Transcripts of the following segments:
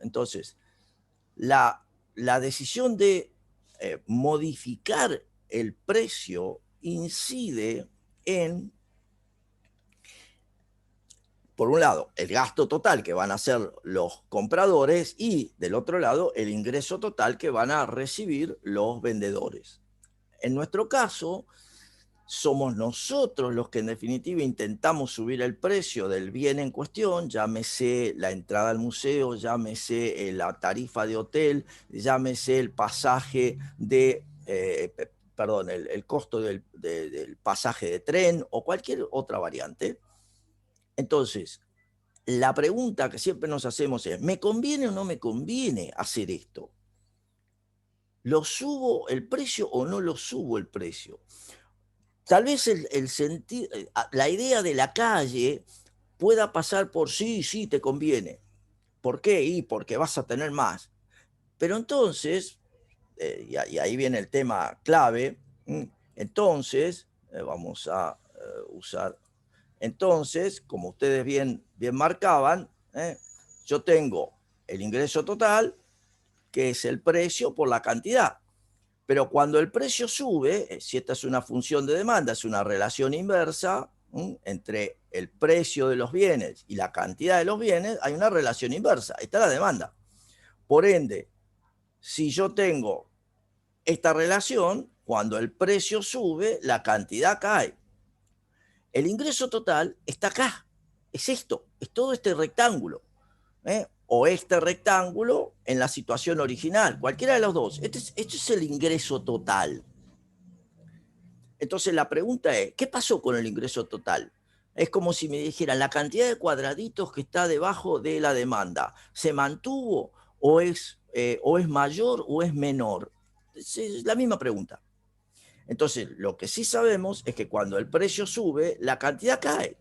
Entonces, la decisión de modificar el precio incide en, por un lado, el gasto total que van a hacer los compradores y, del otro lado, el ingreso total que van a recibir los vendedores. En nuestro caso, somos nosotros los que en definitiva intentamos subir el precio del bien en cuestión, llámese la entrada al museo, llámese la tarifa de hotel, llámese el pasaje de, perdón, el costo del pasaje de tren o cualquier otra variante. Entonces, la pregunta que siempre nos hacemos es, ¿me conviene o no me conviene hacer esto? ¿Lo subo el precio o no lo subo el precio? Tal vez la idea de la calle pueda pasar por sí, sí, te conviene. ¿Por qué? Y porque vas a tener más. Pero entonces, y ahí viene el tema clave, entonces, vamos a usar, entonces, como ustedes bien marcaban, yo tengo el ingreso total, que es el precio por la cantidad. Pero cuando el precio sube, si esta es una función de demanda, es una relación inversa entre el precio de los bienes y la cantidad de los bienes, hay una relación inversa, está la demanda. Por ende, si yo tengo esta relación, cuando el precio sube, la cantidad cae. El ingreso total está acá, es esto, es todo este rectángulo. O este rectángulo en la situación original, cualquiera de los dos. Este es el ingreso total. Entonces la pregunta es, ¿qué pasó con el ingreso total? Es como si me dijeran, la cantidad de cuadraditos que está debajo de la demanda, ¿se mantuvo o es mayor o es menor? Es la misma pregunta. Entonces, lo que sí sabemos es que cuando el precio sube, la cantidad cae.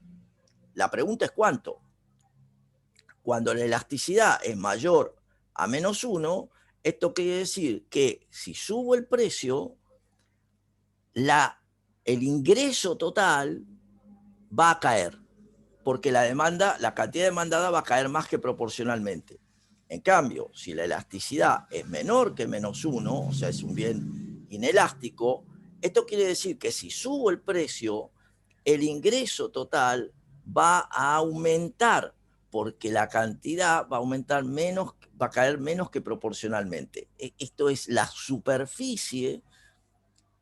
La pregunta es cuánto. Cuando la elasticidad es mayor a -1, esto quiere decir que si subo el precio, el ingreso total va a caer, porque la cantidad demandada va a caer más que proporcionalmente. En cambio, si la elasticidad es menor que -1, o sea, es un bien inelástico, esto quiere decir que si subo el precio, el ingreso total va a aumentar, porque la cantidad va a aumentar menos, va a caer menos que proporcionalmente. Esto es la superficie.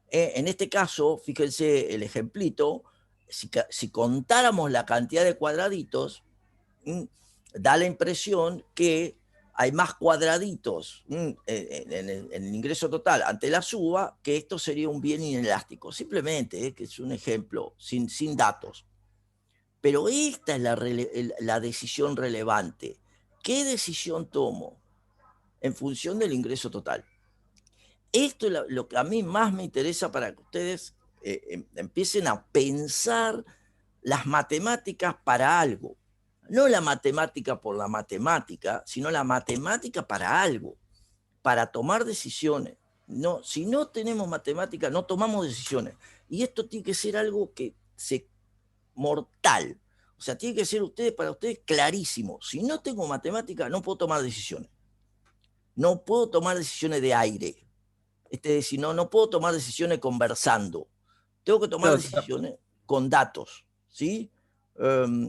En este caso, fíjense el ejemplito, si contáramos la cantidad de cuadraditos, da la impresión que hay más cuadraditos en el ingreso total ante la suba, que esto sería un bien inelástico. Simplemente, que es un ejemplo, sin datos. Pero esta es la decisión relevante. ¿Qué decisión tomo en función del ingreso total? Esto es lo que a mí más me interesa para que ustedes empiecen a pensar las matemáticas para algo. No la matemática por la matemática, sino la matemática para algo, para tomar decisiones. No, si no tenemos matemática, no tomamos decisiones. Y esto tiene que ser algo que se mortal. O sea, tiene que ser para ustedes clarísimo. Si no tengo matemática, no puedo tomar decisiones. No puedo tomar decisiones de aire. Es decir, no puedo tomar decisiones conversando. Tengo que tomar Claro, decisiones con datos, ¿sí?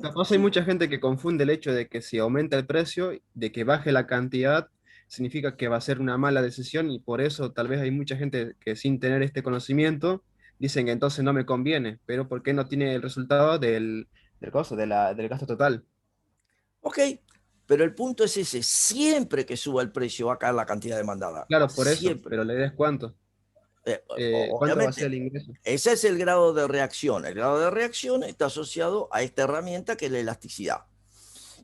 capaz hay Sí. mucha gente que confunde el hecho de que si aumenta el precio, de que baje la cantidad, significa que va a ser una mala decisión y por eso tal vez hay mucha gente que sin tener este conocimiento dicen que entonces no me conviene, pero ¿por qué no tiene el resultado del costo, del gasto total? Ok, pero el punto es ese. Siempre que suba el precio va a caer la cantidad demandada. Claro, por eso, Siempre. pero la idea es cuánto. Eh, ¿Cuánto va a ser obviamente, el ingreso? ese es el grado de reacción. El grado de reacción está asociado a esta herramienta que es la elasticidad.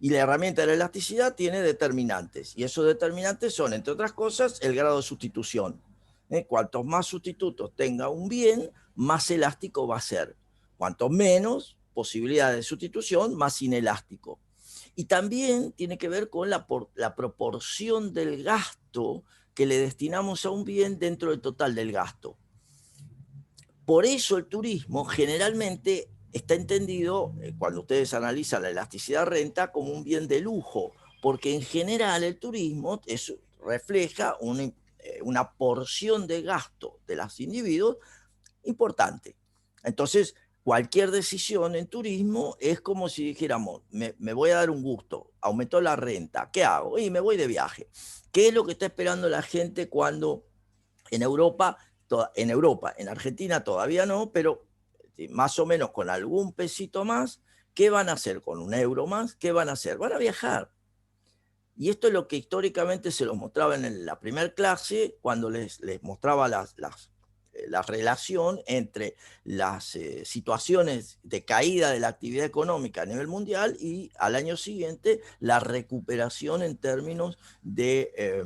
Y la herramienta de la elasticidad tiene determinantes. Y esos determinantes son, entre otras cosas, el grado de sustitución. Cuantos más sustitutos tenga un bien, más elástico va a ser. Cuanto menos posibilidades de sustitución, más inelástico. Y también tiene que ver con la proporción del gasto que le destinamos a un bien dentro del total del gasto. Por eso el turismo generalmente está entendido, cuando ustedes analizan la elasticidad renta, como un bien de lujo, porque en general el turismo refleja una porción de gasto de los individuos importante. Entonces, cualquier decisión en turismo es como si dijéramos, me voy a dar un gusto, aumentó la renta, ¿qué hago? Y me voy de viaje. ¿Qué es lo que está esperando la gente cuando en Europa, en Argentina todavía no, pero más o menos con algún pesito más, ¿qué van a hacer con un euro más? ¿Qué van a hacer? Van a viajar. Y esto es lo que históricamente se los mostraba en la primera clase, cuando les mostraba la relación entre las situaciones de caída de la actividad económica a nivel mundial y al año siguiente la recuperación en términos de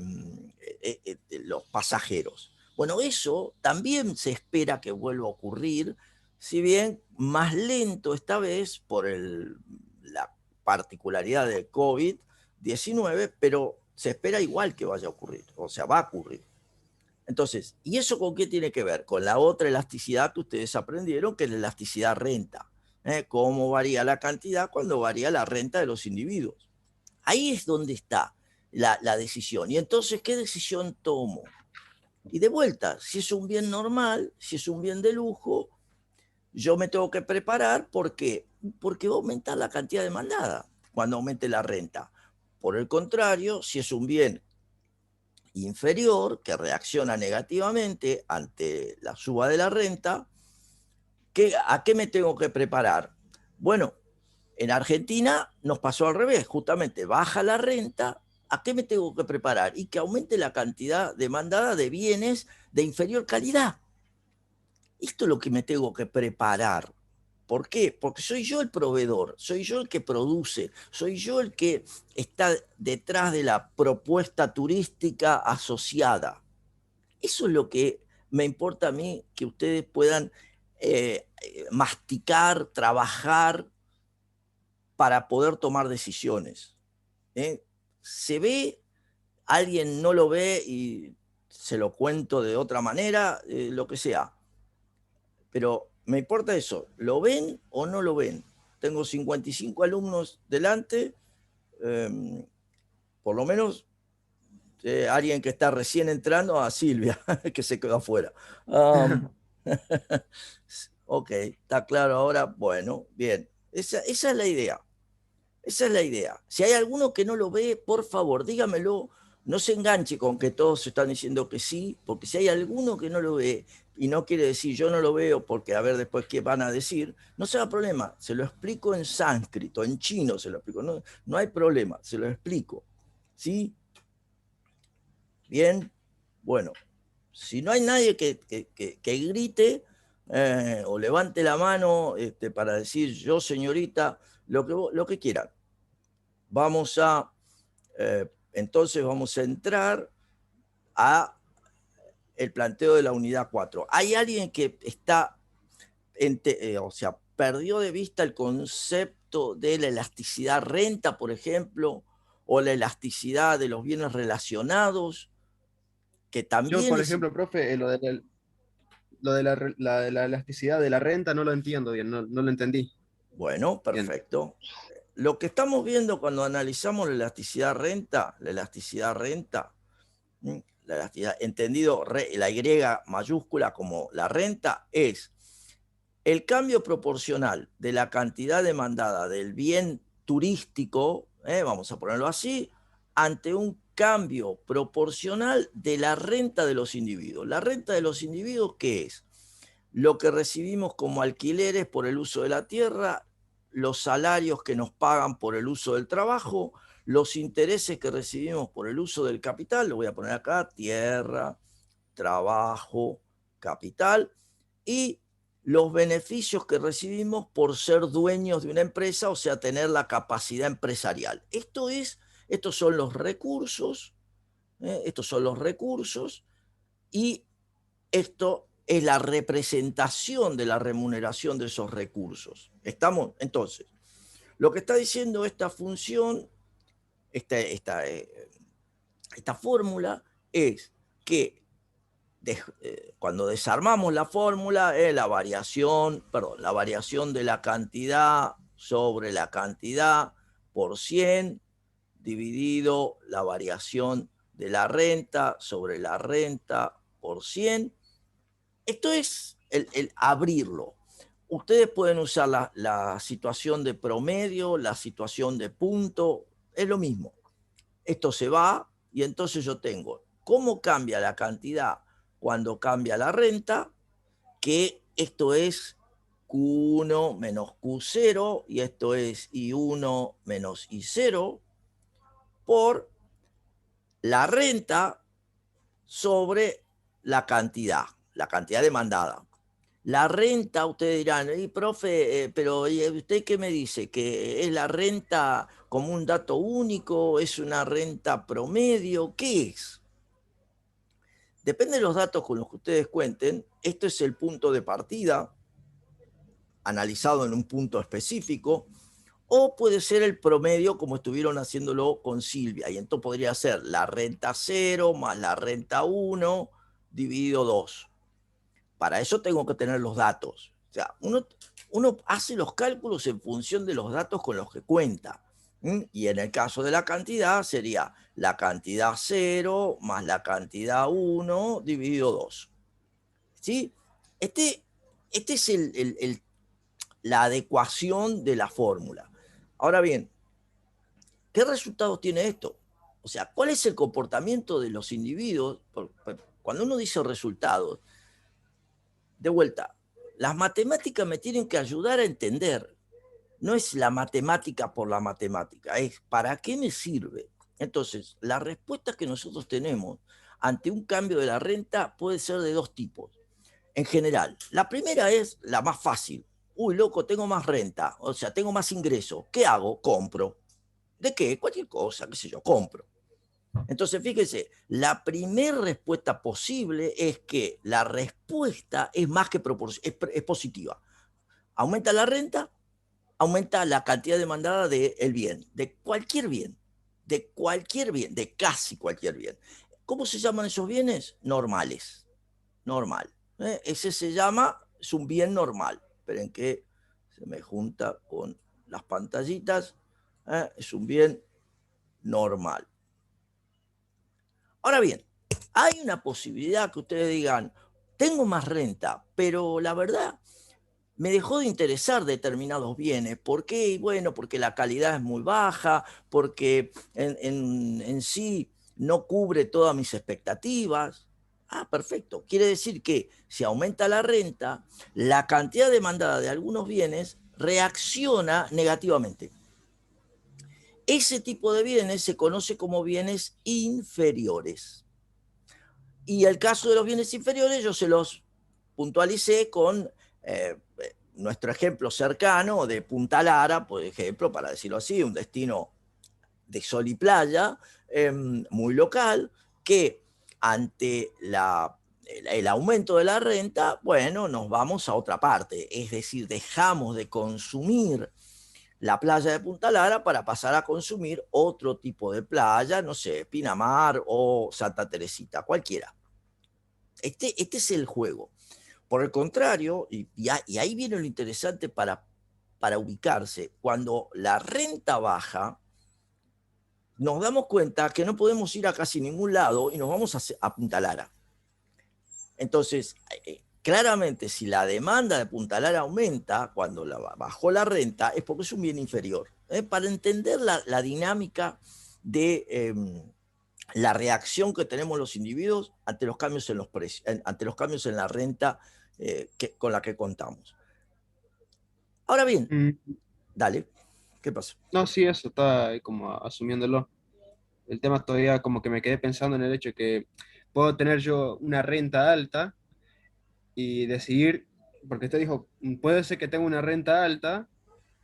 los pasajeros. Bueno, eso también se espera que vuelva a ocurrir, si bien más lento esta vez por la particularidad del COVID-19, pero se espera igual que vaya a ocurrir, o sea, va a ocurrir. Entonces, ¿y eso con qué tiene que ver? Con la otra elasticidad que ustedes aprendieron, que es la elasticidad renta. ¿Cómo varía la cantidad cuando varía la renta de los individuos? Ahí es donde está la decisión. Y entonces, ¿qué decisión tomo? Y de vuelta, si es un bien normal, si es un bien de lujo, yo me tengo que preparar porque va a aumentar la cantidad demandada cuando aumente la renta. Por el contrario, si es un bien inferior que reacciona negativamente ante la suba de la renta, ¿a qué me tengo que preparar? Bueno, en Argentina nos pasó al revés, justamente baja la renta, ¿a qué me tengo que preparar? Y que aumente la cantidad demandada de bienes de inferior calidad. Esto es lo que me tengo que preparar. ¿Por qué? Porque soy yo el proveedor, soy yo el que produce, soy yo el que está detrás de la propuesta turística asociada. Eso es lo que me importa a mí, que ustedes puedan masticar, trabajar para poder tomar decisiones. Se ve, alguien no lo ve y se lo cuento de otra manera, lo que sea. Pero me importa eso, ¿lo ven o no lo ven? Tengo 55 alumnos delante, por lo menos alguien que está recién entrando, a Silvia, que se quedó afuera. Ok, está claro ahora. Bueno, bien. Esa es la idea. Esa es la idea. Si hay alguno que no lo ve, por favor, dígamelo. No se enganche con que todos están diciendo que sí, porque si hay alguno que no lo ve y no quiere decir yo no lo veo porque a ver después qué van a decir, no se da problema. Se lo explico en sánscrito, en chino se lo explico. No, no hay problema, se lo explico. ¿Sí? Bien. Bueno, si no hay nadie que grite o levante la mano para decir yo, señorita, lo que quieran. Vamos a, entonces vamos a entrar a el planteo de la unidad 4. ¿Hay alguien que está, o sea, perdió de vista el concepto de la elasticidad renta, por ejemplo, o la elasticidad de los bienes relacionados, que Yo, también por es... ejemplo, profe, lo de la elasticidad de la renta no lo entiendo bien, no lo entendí Bueno, bien. perfecto. Lo que estamos viendo cuando analizamos la elasticidad renta, la elasticidad, entendido la Y mayúscula como la renta, es el cambio proporcional de la cantidad demandada del bien turístico, vamos a ponerlo así, ante un cambio proporcional de la renta de los individuos. ¿La renta de los individuos qué es? Lo que recibimos como alquileres por el uso de la tierra, los salarios que nos pagan por el uso del trabajo, los intereses que recibimos por el uso del capital, lo voy a poner acá, tierra, trabajo, capital, y los beneficios que recibimos por ser dueños de una empresa, o sea, tener la capacidad empresarial. Estos son los recursos, y esto es la representación de la remuneración de esos recursos. ¿Estamos? Entonces, lo que está diciendo esta función, esta fórmula, es que cuando desarmamos la fórmula, la variación de la cantidad sobre la cantidad por 100 dividido la variación de la renta sobre la renta por 100. Esto es el abrirlo. Ustedes pueden usar la situación de promedio, la situación de punto, es lo mismo. Esto se va y entonces yo tengo cómo cambia la cantidad cuando cambia la renta, que esto es Q1 menos Q0 y esto es I1 menos I0 por la renta sobre la cantidad demandada. La renta, ustedes dirán, profe, pero ¿usted qué me dice? ¿Que es la renta como un dato único? ¿Es una renta promedio? ¿Qué es? Depende de los datos con los que ustedes cuenten. Esto es el punto de partida, analizado en un punto específico, o puede ser el promedio como estuvieron haciéndolo con Silvia. Y entonces podría ser la renta 0 más la renta 1 dividido 2. Para eso tengo que tener los datos. O sea, uno hace los cálculos en función de los datos con los que cuenta. Y en el caso de la cantidad sería la cantidad 0 más la cantidad 1 dividido 2. ¿Sí? Este es la adecuación de la fórmula. Ahora bien, ¿qué resultados tiene esto? O sea, ¿cuál es el comportamiento de los individuos? Cuando uno dice resultados, de vuelta, las matemáticas me tienen que ayudar a entender. No es la matemática por la matemática, es ¿para qué me sirve? Entonces, la respuesta que nosotros tenemos ante un cambio de la renta puede ser de dos tipos. En general, la primera es la más fácil. Uy, loco, tengo más renta, o sea, tengo más ingreso. ¿Qué hago? Compro. ¿De qué? Cualquier cosa, qué sé yo, compro. Entonces, fíjese, la primera respuesta posible es que la respuesta es más que es positiva. Aumenta la renta, aumenta la cantidad demandada del bien, de cualquier bien, de casi cualquier bien. ¿Cómo se llaman esos bienes? Normales. Normal. Ese se llama, es un bien normal. Esperen que se me junta con las pantallitas. Es un bien normal. Ahora bien, hay una posibilidad que ustedes digan, tengo más renta, pero la verdad me dejó de interesar determinados bienes. ¿Por qué? Bueno, porque la calidad es muy baja, porque en sí no cubre todas mis expectativas. Ah, perfecto. Quiere decir que si aumenta la renta, la cantidad demandada de algunos bienes reacciona negativamente. Ese tipo de bienes se conoce como bienes inferiores. Y el caso de los bienes inferiores yo se los puntualicé con nuestro ejemplo cercano de Punta Lara, por ejemplo, para decirlo así, un destino de sol y playa, muy local, que ante el aumento de la renta, bueno, nos vamos a otra parte, es decir, dejamos de consumir la playa de Punta Lara para pasar a consumir otro tipo de playa, no sé, Pinamar o Santa Teresita, cualquiera. Este es el juego. Por el contrario, y ahí viene lo interesante para ubicarse, cuando la renta baja, nos damos cuenta que no podemos ir a casi ningún lado y nos vamos a Punta Lara. Entonces, claramente, si la demanda de Punta Lara aumenta cuando bajó la renta, es porque es un bien inferior. Para entender la dinámica de la reacción que tenemos los individuos ante los cambios en los precios, ante los cambios en la renta con la que contamos. Ahora bien, Mm, dale, ¿qué pasa? no, sí, eso está ahí como asumiéndolo. El tema todavía como que me quedé pensando en el hecho de que puedo tener yo una renta alta y decidir, porque usted dijo, puede ser que tenga una renta alta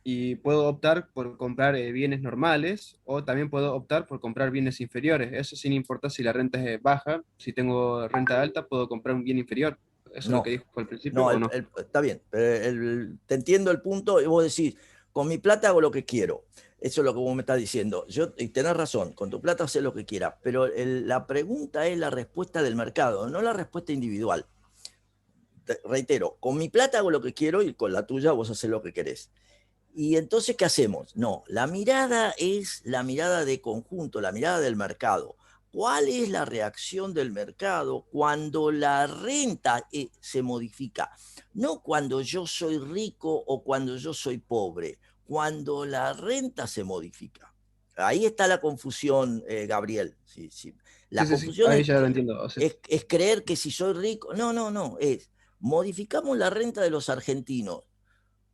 y puedo optar por comprar bienes normales o también puedo optar por comprar bienes inferiores. Eso sin importar si la renta es baja, si tengo renta alta puedo comprar un bien inferior. ¿Eso es lo que No, dijo al principio no, o no? está bien, te entiendo el punto y vos decís, con mi plata hago lo que quiero. Eso es lo que vos me estás diciendo. Y tenés razón, con tu plata haces lo que quieras, pero la pregunta es la respuesta del mercado, no la respuesta individual. Reitero, con mi plata hago lo que quiero y con la tuya vos haces lo que querés. Y entonces, ¿qué hacemos? No, la mirada es la mirada de conjunto, la mirada del mercado. ¿Cuál es la reacción del mercado cuando la renta se modifica? No cuando yo soy rico o cuando yo soy pobre, cuando la renta se modifica. Ahí está la confusión, Gabriel. Sí, sí. Sí, La sí, sí, confusión ahí ya lo entiendo. O sea, es creer que si soy rico, no, no, no, es modificamos la renta de los argentinos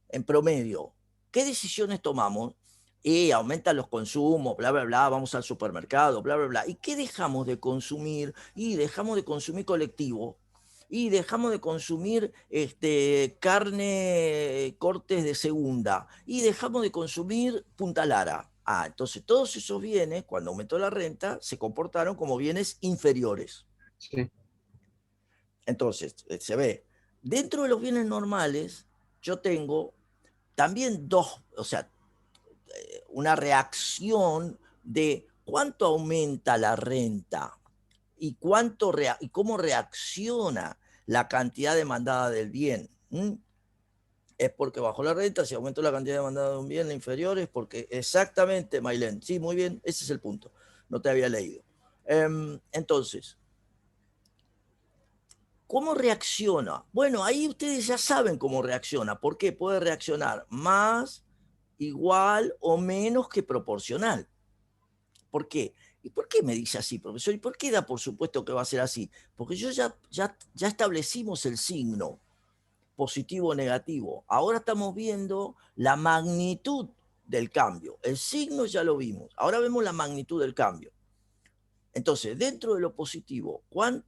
en promedio. ¿Qué decisiones tomamos? Y aumentan los consumos, bla, bla, bla, vamos al supermercado, bla, bla, bla. ¿Y qué dejamos de consumir? Y dejamos de consumir colectivo. Y dejamos de consumir carne, cortes de segunda. Y dejamos de consumir Punta Lara. Ah, entonces todos esos bienes, cuando aumentó la renta, se comportaron como bienes inferiores. sí, Entonces, se ve, dentro de los bienes normales, yo tengo también dos, o sea, una reacción de cuánto aumenta la renta y, y cómo reacciona la cantidad demandada del bien. ¿Mm? Es porque bajó la renta, si aumentó la cantidad demandada de un bien inferior, es porque exactamente, Mailén, sí, muy bien, ese es el punto, no te había leído. Entonces, ¿cómo reacciona? Bueno, ahí ustedes ya saben cómo reacciona. ¿Por qué? Puede reaccionar más, igual o menos que proporcional. ¿Por qué? ¿Y por qué me dice así, profesor? ¿Y por qué da por supuesto que va a ser así? Porque ya establecimos el signo positivo o negativo. Ahora estamos viendo la magnitud del cambio. El signo ya lo vimos. Ahora vemos la magnitud del cambio. Entonces, dentro de lo positivo, ¿cuán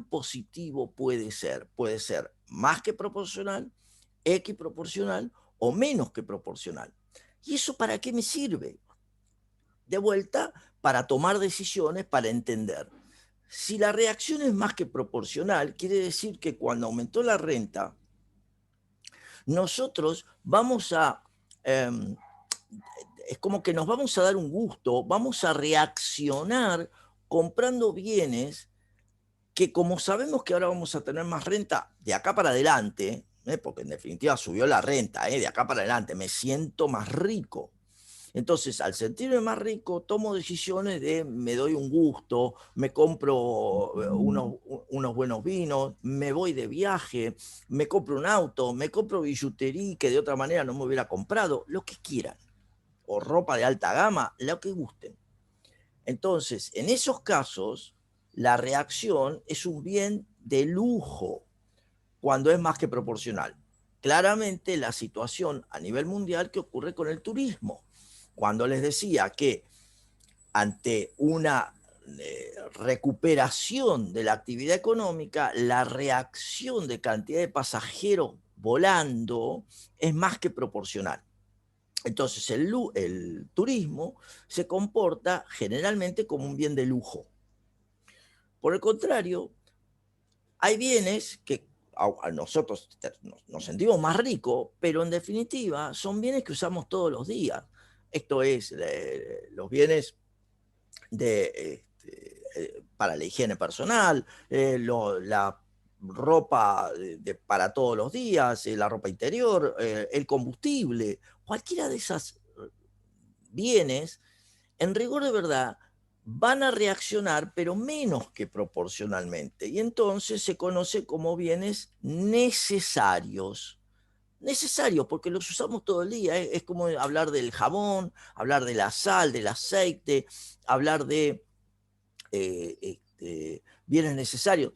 positivo puede ser? Puede ser más que proporcional, equiproporcional o menos que proporcional. ¿Y eso para qué me sirve? De vuelta, para tomar decisiones, para entender. Si la reacción es más que proporcional, quiere decir que cuando aumentó la renta, nosotros vamos a, es como que nos vamos a dar un gusto, vamos a reaccionar comprando bienes que, como sabemos que ahora vamos a tener más renta de acá para adelante, porque en definitiva subió la renta, de acá para adelante, me siento más rico. Entonces, al sentirme más rico, tomo decisiones de me doy un gusto, me compro unos buenos vinos, me voy de viaje, me compro un auto, me compro billutería que de otra manera no me hubiera comprado, lo que quieran, o ropa de alta gama, lo que gusten. Entonces, en esos casos, la reacción es un bien de lujo cuando es más que proporcional. Claramente la situación a nivel mundial que ocurre con el turismo. Cuando les decía que ante una recuperación de la actividad económica, la reacción de cantidad de pasajeros volando es más que proporcional. Entonces el turismo se comporta generalmente como un bien de lujo. Por el contrario, hay bienes que a nosotros nos sentimos más ricos, pero en definitiva son bienes que usamos todos los días. Esto es los bienes para la higiene personal, la ropa para todos los días, la ropa interior, el combustible, cualquiera de esas bienes, en rigor de verdad, van a reaccionar, pero menos que proporcionalmente. Y entonces se conoce como bienes necesarios. Necesarios, porque los usamos todo el día. Es como hablar del jabón, hablar de la sal, del aceite, hablar de bienes necesarios.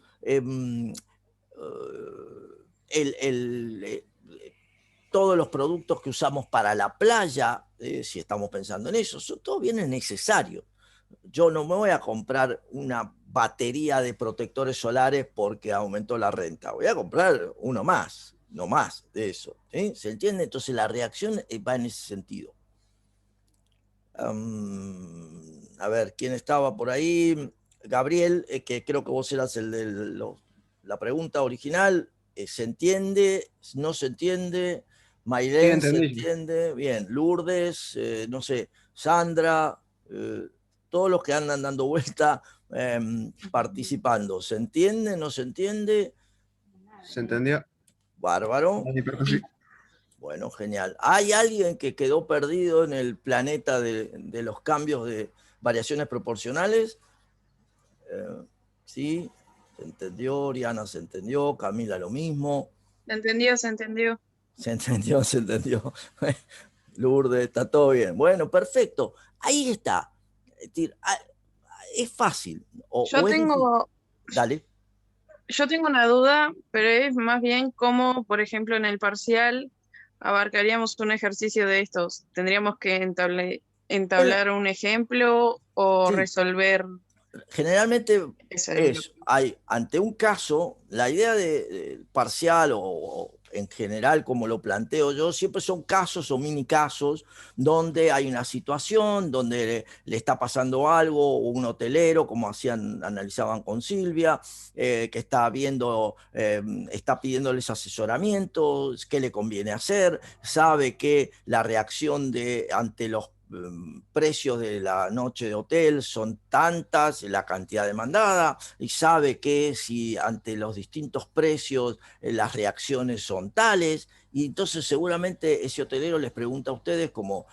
Todos los productos que usamos para la playa, si estamos pensando en eso, son todos bienes necesarios. Yo no me voy a comprar una batería de protectores solares porque aumentó la renta. Voy a comprar uno más, no más de eso. ¿Sí? ¿Se entiende? Entonces la reacción va en ese sentido. A ver, ¿quién estaba por ahí? Gabriel, que creo que vos eras el de la pregunta original. ¿Se entiende? ¿No se entiende? sí, Mailén, ¿se entendí. entiende? Bien, Lourdes, no sé, Sandra, todos los que andan dando vuelta participando. ¿Se entiende? ¿No se entiende? ¿Se entendió? Bárbaro. Dani, perfecto, sí. Bueno, genial. ¿Hay alguien que quedó perdido en el planeta de los cambios de variaciones proporcionales? Sí, se entendió, Oriana se entendió, Camila lo mismo. ¿Se entendió? ¿Se entendió? Se entendió, se entendió. Lourdes, está todo bien. Bueno, perfecto. Ahí está. Es decir, es fácil Yo o es difícil. tengo, Dale. yo tengo una duda, pero es más bien cómo, por ejemplo, en el parcial abarcaríamos un ejercicio de estos. ¿Tendríamos que Bueno, entablar un ejemplo o sí, resolver generalmente ese bloque? hay ante un caso, la idea de parcial o en general, como lo planteo yo, siempre son casos o mini casos donde hay una situación, donde le está pasando algo, o un hotelero, como analizaban con Silvia, que está viendo, está pidiéndoles asesoramiento, qué le conviene hacer, sabe que la reacción ante los precios de la noche de hotel son tantas, la cantidad demandada, y sabe que si ante los distintos precios las reacciones son tales, y entonces seguramente ese hotelero les pregunta a ustedes como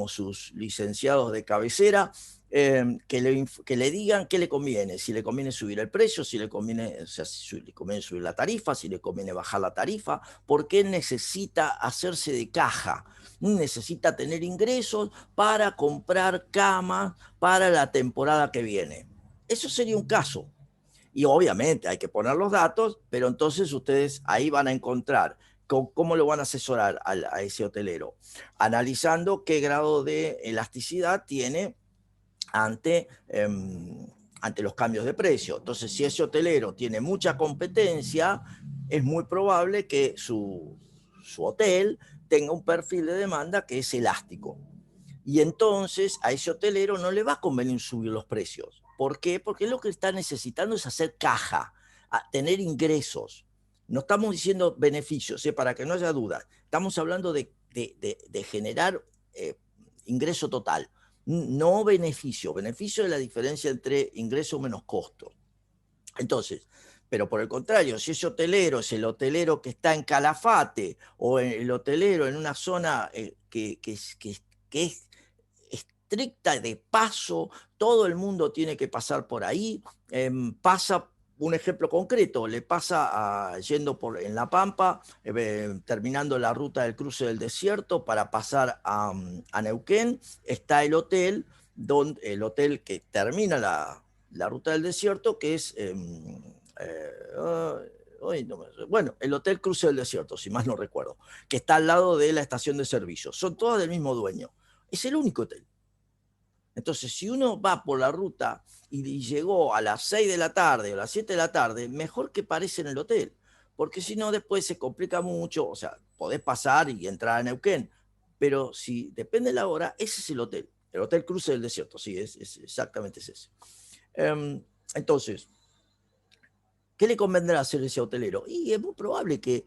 sus licenciados de cabecera, que le digan qué le conviene, si le conviene subir el precio, si le conviene, o sea, si le conviene subir la tarifa, si le conviene bajar la tarifa, porque necesita hacerse de caja, necesita tener ingresos para comprar camas para la temporada que viene. Eso sería un caso. Y obviamente hay que poner los datos, pero entonces ustedes ahí van a encontrar cómo lo van a asesorar a ese hotelero, analizando qué grado de elasticidad tiene ante, ante los cambios de precio. Entonces, si ese hotelero tiene mucha competencia, es muy probable que su hotel tenga un perfil de demanda que es elástico. Y entonces a ese hotelero no le va a convenir subir los precios. ¿Por qué? Porque lo que está necesitando es hacer caja, tener ingresos. No estamos diciendo beneficios, para que no haya duda. Estamos hablando de generar ingreso total, no beneficio. Beneficio es la diferencia entre ingreso menos costo. Entonces, pero por el contrario, si ese hotelero es el hotelero que está en Calafate o el hotelero en una zona que es estricta de paso, todo el mundo tiene que pasar por ahí, pasa, un ejemplo concreto, le pasa yendo en La Pampa, terminando la ruta del cruce del desierto para pasar a Neuquén, está el hotel que termina la ruta del desierto, que es... bueno, el Hotel Cruce del Desierto, si más no recuerdo, que está al lado de la estación de servicio. Son todas del mismo dueño. Es el único hotel. Entonces, si uno va por la ruta y llegó a las 6 de la tarde o a las 7 de la tarde, mejor que parece en el hotel, porque si no después se complica mucho, o sea, podés pasar y entrar a Neuquén, pero si depende de la hora, ese es el Hotel Cruce del Desierto, sí, es exactamente ese. Entonces, ¿qué le convendrá hacer ese hotelero? Y es muy probable que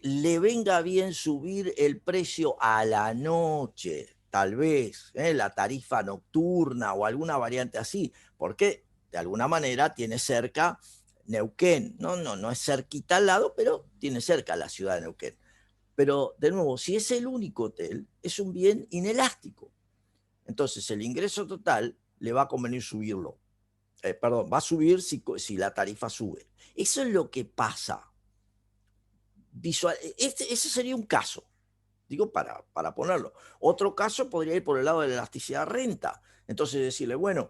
le venga bien subir el precio a la noche, tal vez, la tarifa nocturna o alguna variante así, porque de alguna manera tiene cerca Neuquén. No es cerquita al lado, pero tiene cerca la ciudad de Neuquén. Pero de nuevo, si es el único hotel, es un bien inelástico. Entonces el ingreso total le va a convenir subirlo. Perdón, va a subir si la tarifa sube. Eso es lo que pasa. Ese sería un caso, digo, para ponerlo. Otro caso podría ir por el lado de la elasticidad renta. Entonces decirle, bueno,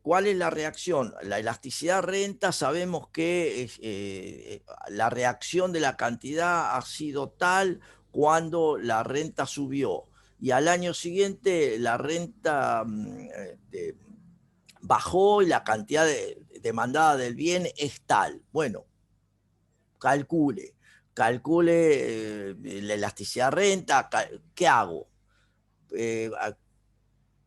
¿cuál es la reacción? La elasticidad renta, sabemos que la reacción de la cantidad ha sido tal cuando la renta subió. Y al año siguiente la renta bajó y la cantidad demandada del bien es tal. Bueno, calcule la elasticidad renta, ¿qué hago? ¿Qué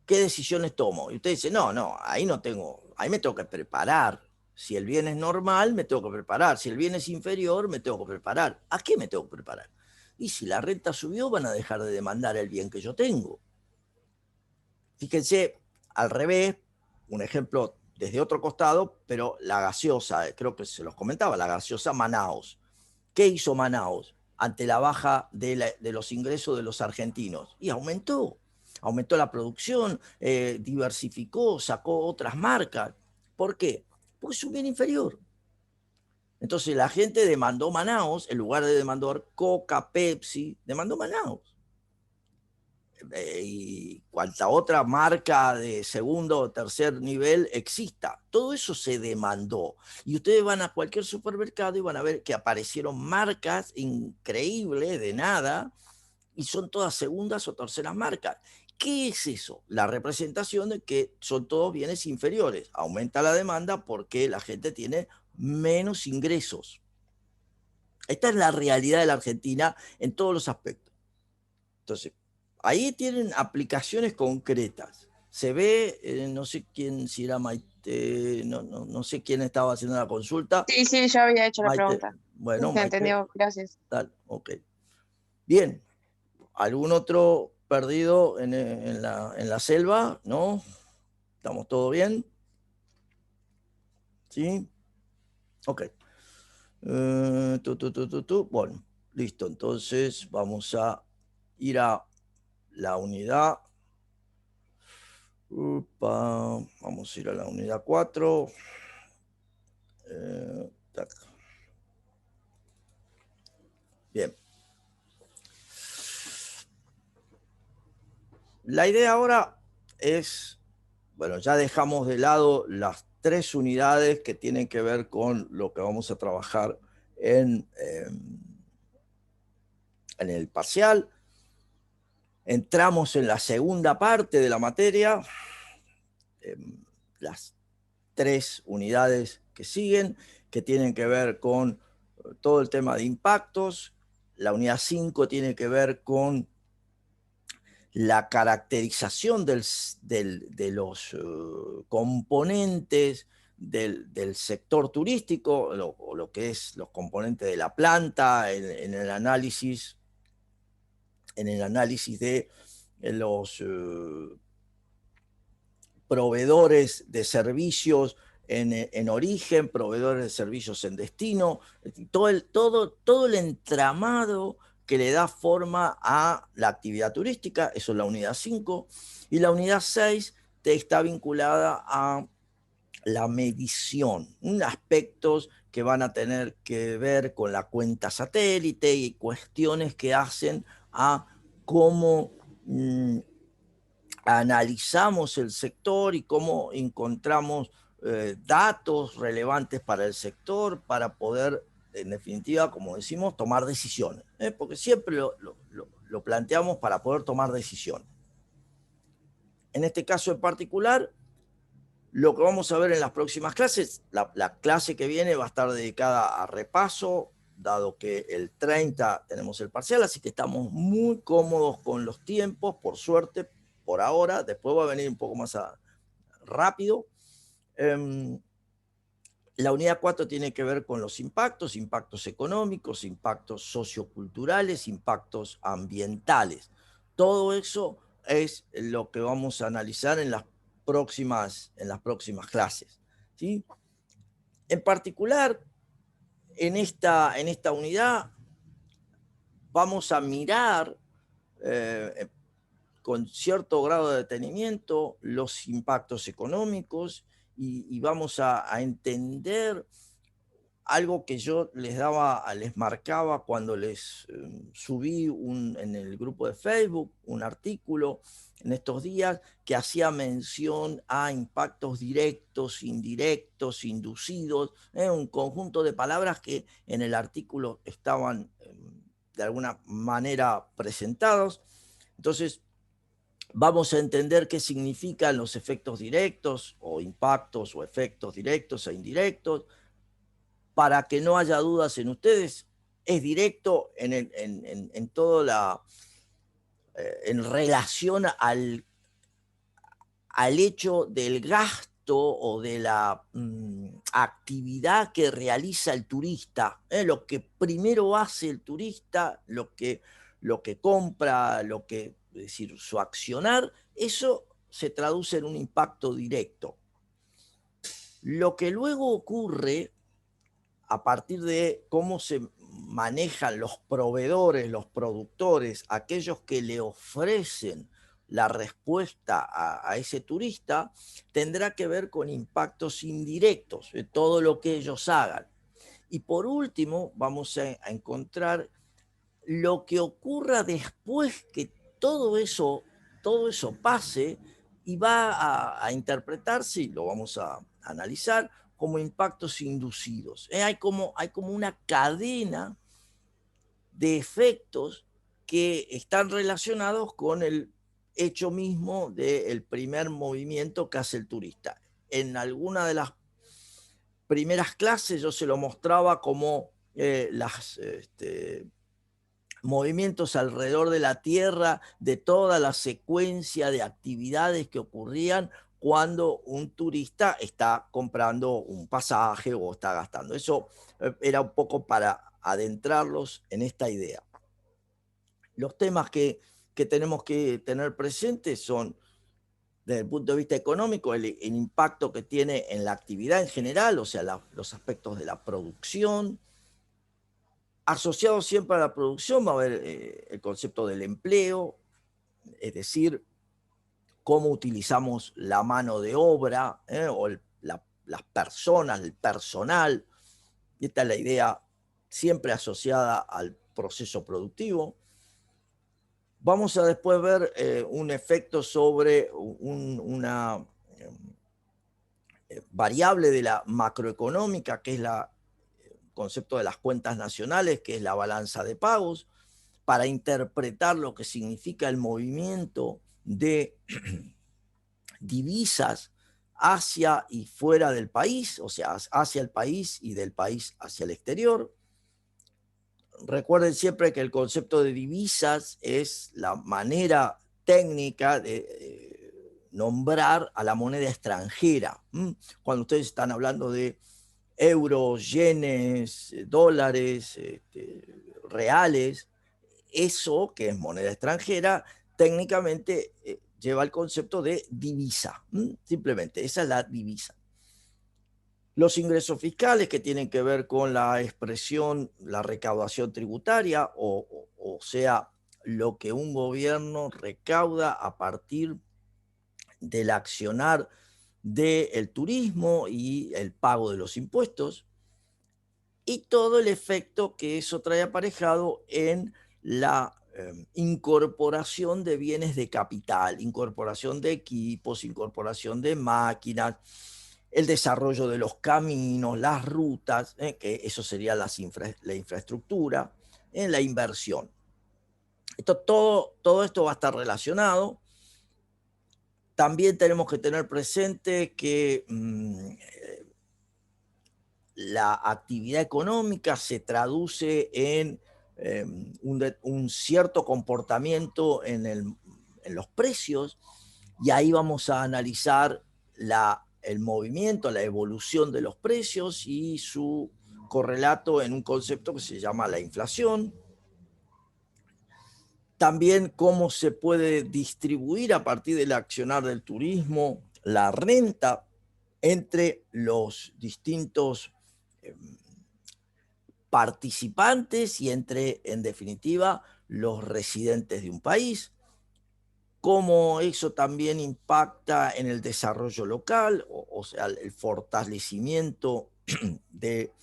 decisiones tomo? Y usted dice, no, ahí no tengo, ahí me tengo que preparar. Si el bien es normal, me tengo que preparar. Si el bien es inferior, me tengo que preparar. ¿A qué me tengo que preparar? Y si la renta subió, van a dejar de demandar el bien que yo tengo. Fíjense, al revés, un ejemplo desde otro costado, pero la gaseosa, creo que se los comentaba, la gaseosa Manaos. ¿Qué hizo Manaos? ante la baja de los ingresos de los argentinos. Y aumentó la producción, diversificó, sacó otras marcas. ¿Por qué? Porque es un bien inferior. Entonces la gente demandó Manaos, en lugar de demandar Coca, Pepsi, demandó Manaos. Y cuanta otra marca de segundo o tercer nivel exista. Todo eso se demandó. Y ustedes van a cualquier supermercado y van a ver que aparecieron marcas increíbles de nada y son todas segundas o terceras marcas. ¿Qué es eso? La representación de que son todos bienes inferiores. Aumenta la demanda porque la gente tiene menos ingresos. Esta es la realidad de la Argentina en todos los aspectos. Entonces, ahí tienen aplicaciones concretas. Se ve, no sé quién, si era Maite, no sé quién estaba haciendo la consulta. Sí, sí, ya había hecho la Maite, pregunta. bueno, Se Maite, entendió, gracias. tal, ok. Bien, ¿algún otro perdido en la selva? ¿No? ¿Estamos todo bien? ¿Sí? Ok. Bueno, listo. Entonces vamos a ir a la unidad. Vamos a ir a la unidad 4. Bien. La idea ahora es, bueno, ya dejamos de lado las 3 unidades que tienen que ver con lo que vamos a trabajar en el parcial. Entramos en la segunda parte de la materia, las 3 unidades que siguen, que tienen que ver con todo el tema de impactos. La unidad 5 tiene que ver con la caracterización de los componentes del sector turístico, lo que es los componentes de la planta, en el análisis de los proveedores de servicios en origen, proveedores de servicios en destino, todo el entramado que le da forma a la actividad turística. Eso es la unidad 5. Y la unidad 6 está vinculada a la medición, aspectos que van a tener que ver con la cuenta satélite y cuestiones que hacen a cómo analizamos el sector y cómo encontramos datos relevantes para el sector para poder, en definitiva, como decimos, tomar decisiones. Porque siempre lo planteamos para poder tomar decisiones. En este caso en particular, lo que vamos a ver en las próximas clases, la clase que viene va a estar dedicada a repaso, dado que el 30 tenemos el parcial, así que estamos muy cómodos con los tiempos, por suerte, por ahora. Después va a venir un poco más rápido. La unidad 4 tiene que ver con los impactos económicos, impactos socioculturales, impactos ambientales. Todo eso es lo que vamos a analizar en las próximas clases, ¿sí? En particular, en esta unidad vamos a mirar con cierto grado de detenimiento los impactos económicos y vamos a entender algo que yo les marcaba cuando les subí en el grupo de Facebook un artículo en estos días que hacía mención a impactos directos, indirectos, inducidos, un conjunto de palabras que en el artículo estaban de alguna manera presentados. Entonces, vamos a entender qué significan los efectos directos o impactos o efectos directos e indirectos. Para que no haya dudas en ustedes, es directo en toda en relación al hecho del gasto o de la actividad que realiza el turista. Lo que primero hace el turista, lo que compra, es decir, su accionar, eso se traduce en un impacto directo. Lo que luego ocurre a partir de cómo se manejan los proveedores, los productores, aquellos que le ofrecen la respuesta a ese turista, tendrá que ver con impactos indirectos de todo lo que ellos hagan. Y por último, vamos a encontrar lo que ocurra después que todo eso pase, y va a interpretarse, y lo vamos a analizar, como impactos inducidos. Hay como una cadena de efectos que están relacionados con el hecho mismo del primer movimiento que hace el turista. En alguna de las primeras clases yo se lo mostraba como las movimientos alrededor de la Tierra, de toda la secuencia de actividades que ocurrían cuando un turista está comprando un pasaje o está gastando. Eso era un poco para adentrarlos en esta idea. Los temas que tenemos que tener presentes son, desde el punto de vista económico, el impacto que tiene en la actividad en general, o sea, los aspectos de la producción. Asociado siempre a la producción va a haber el concepto del empleo, es decir, cómo utilizamos la mano de obra, o las personas, el personal. Y esta es la idea siempre asociada al proceso productivo. Vamos a después ver un efecto sobre una variable de la macroeconómica, que es el concepto de las cuentas nacionales, que es la balanza de pagos, para interpretar lo que significa el movimiento de divisas hacia y fuera del país, o sea, hacia el país y del país hacia el exterior. Recuerden siempre que el concepto de divisas es la manera técnica de nombrar a la moneda extranjera. Cuando ustedes están hablando de euros, yenes, dólares, reales, eso que es moneda extranjera, técnicamente lleva el concepto de divisa. Simplemente, esa es la divisa. Los ingresos fiscales, que tienen que ver con la expresión, la recaudación tributaria, o sea, lo que un gobierno recauda a partir del accionar del turismo y el pago de los impuestos, y todo el efecto que eso trae aparejado en la incorporación de bienes de capital, incorporación de equipos, incorporación de máquinas, el desarrollo de los caminos, las rutas, que eso sería la infraestructura, la inversión. Todo esto va a estar relacionado. También tenemos que tener presente que la actividad económica se traduce en un cierto comportamiento en los precios, y ahí vamos a analizar el movimiento, la evolución de los precios y su correlato en un concepto que se llama la inflación. También cómo se puede distribuir a partir del accionar del turismo la renta entre los distintos participantes y entre, en definitiva, los residentes de un país. Cómo eso también impacta en el desarrollo local, o sea, el fortalecimiento de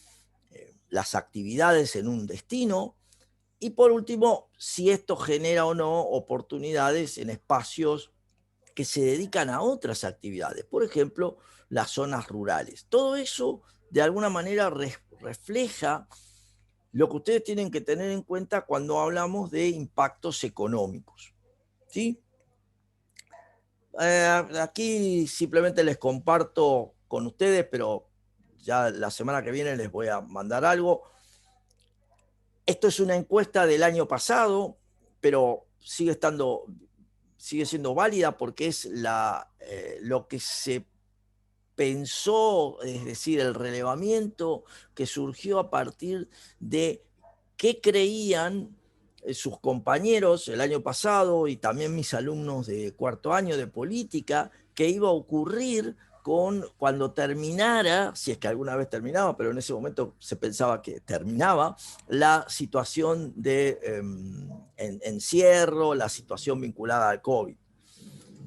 las actividades en un destino. Y por último, si esto genera o no oportunidades en espacios que se dedican a otras actividades, por ejemplo, las zonas rurales. Todo eso, de alguna manera, refleja lo que ustedes tienen que tener en cuenta cuando hablamos de impactos económicos, ¿sí? Aquí simplemente les comparto con ustedes, pero ya la semana que viene les voy a mandar algo. Esto es una encuesta del año pasado, pero sigue siendo válida porque es lo que se pensó, es decir, el relevamiento que surgió a partir de qué creían sus compañeros el año pasado, y también mis alumnos de cuarto año de política, que iba a ocurrir cuando terminara, si es que alguna vez terminaba, pero en ese momento se pensaba que terminaba, la situación de encierro, la situación vinculada al COVID.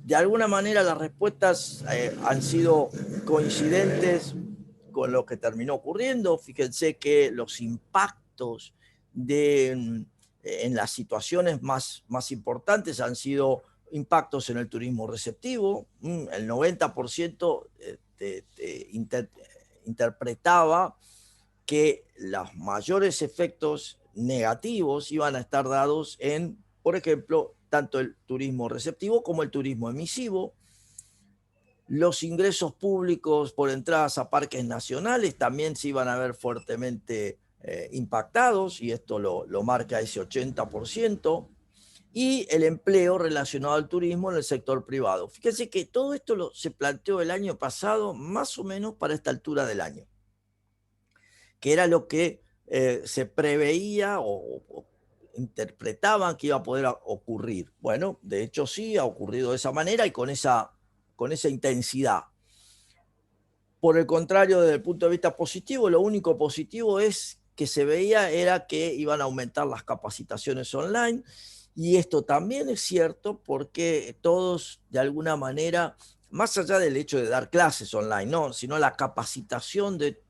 De alguna manera las respuestas han sido coincidentes con lo que terminó ocurriendo. Fíjense que los impactos en las situaciones más importantes han sido impactos en el turismo receptivo. El 90% interpretaba que los mayores efectos negativos iban a estar dados en, por ejemplo, tanto el turismo receptivo como el turismo emisivo. Los ingresos públicos por entradas a parques nacionales también se iban a ver fuertemente impactados, y esto lo marca ese 80%, y el empleo relacionado al turismo en el sector privado. Fíjense que todo esto se planteó el año pasado, más o menos para esta altura del año, que era lo que se preveía o interpretaban que iba a poder ocurrir. Bueno, de hecho sí, ha ocurrido de esa manera y con esa intensidad. Por el contrario, desde el punto de vista positivo, lo único positivo es que se veía era que iban a aumentar las capacitaciones online, y esto también es cierto porque todos, de alguna manera, más allá del hecho de dar clases online, no, sino la capacitación del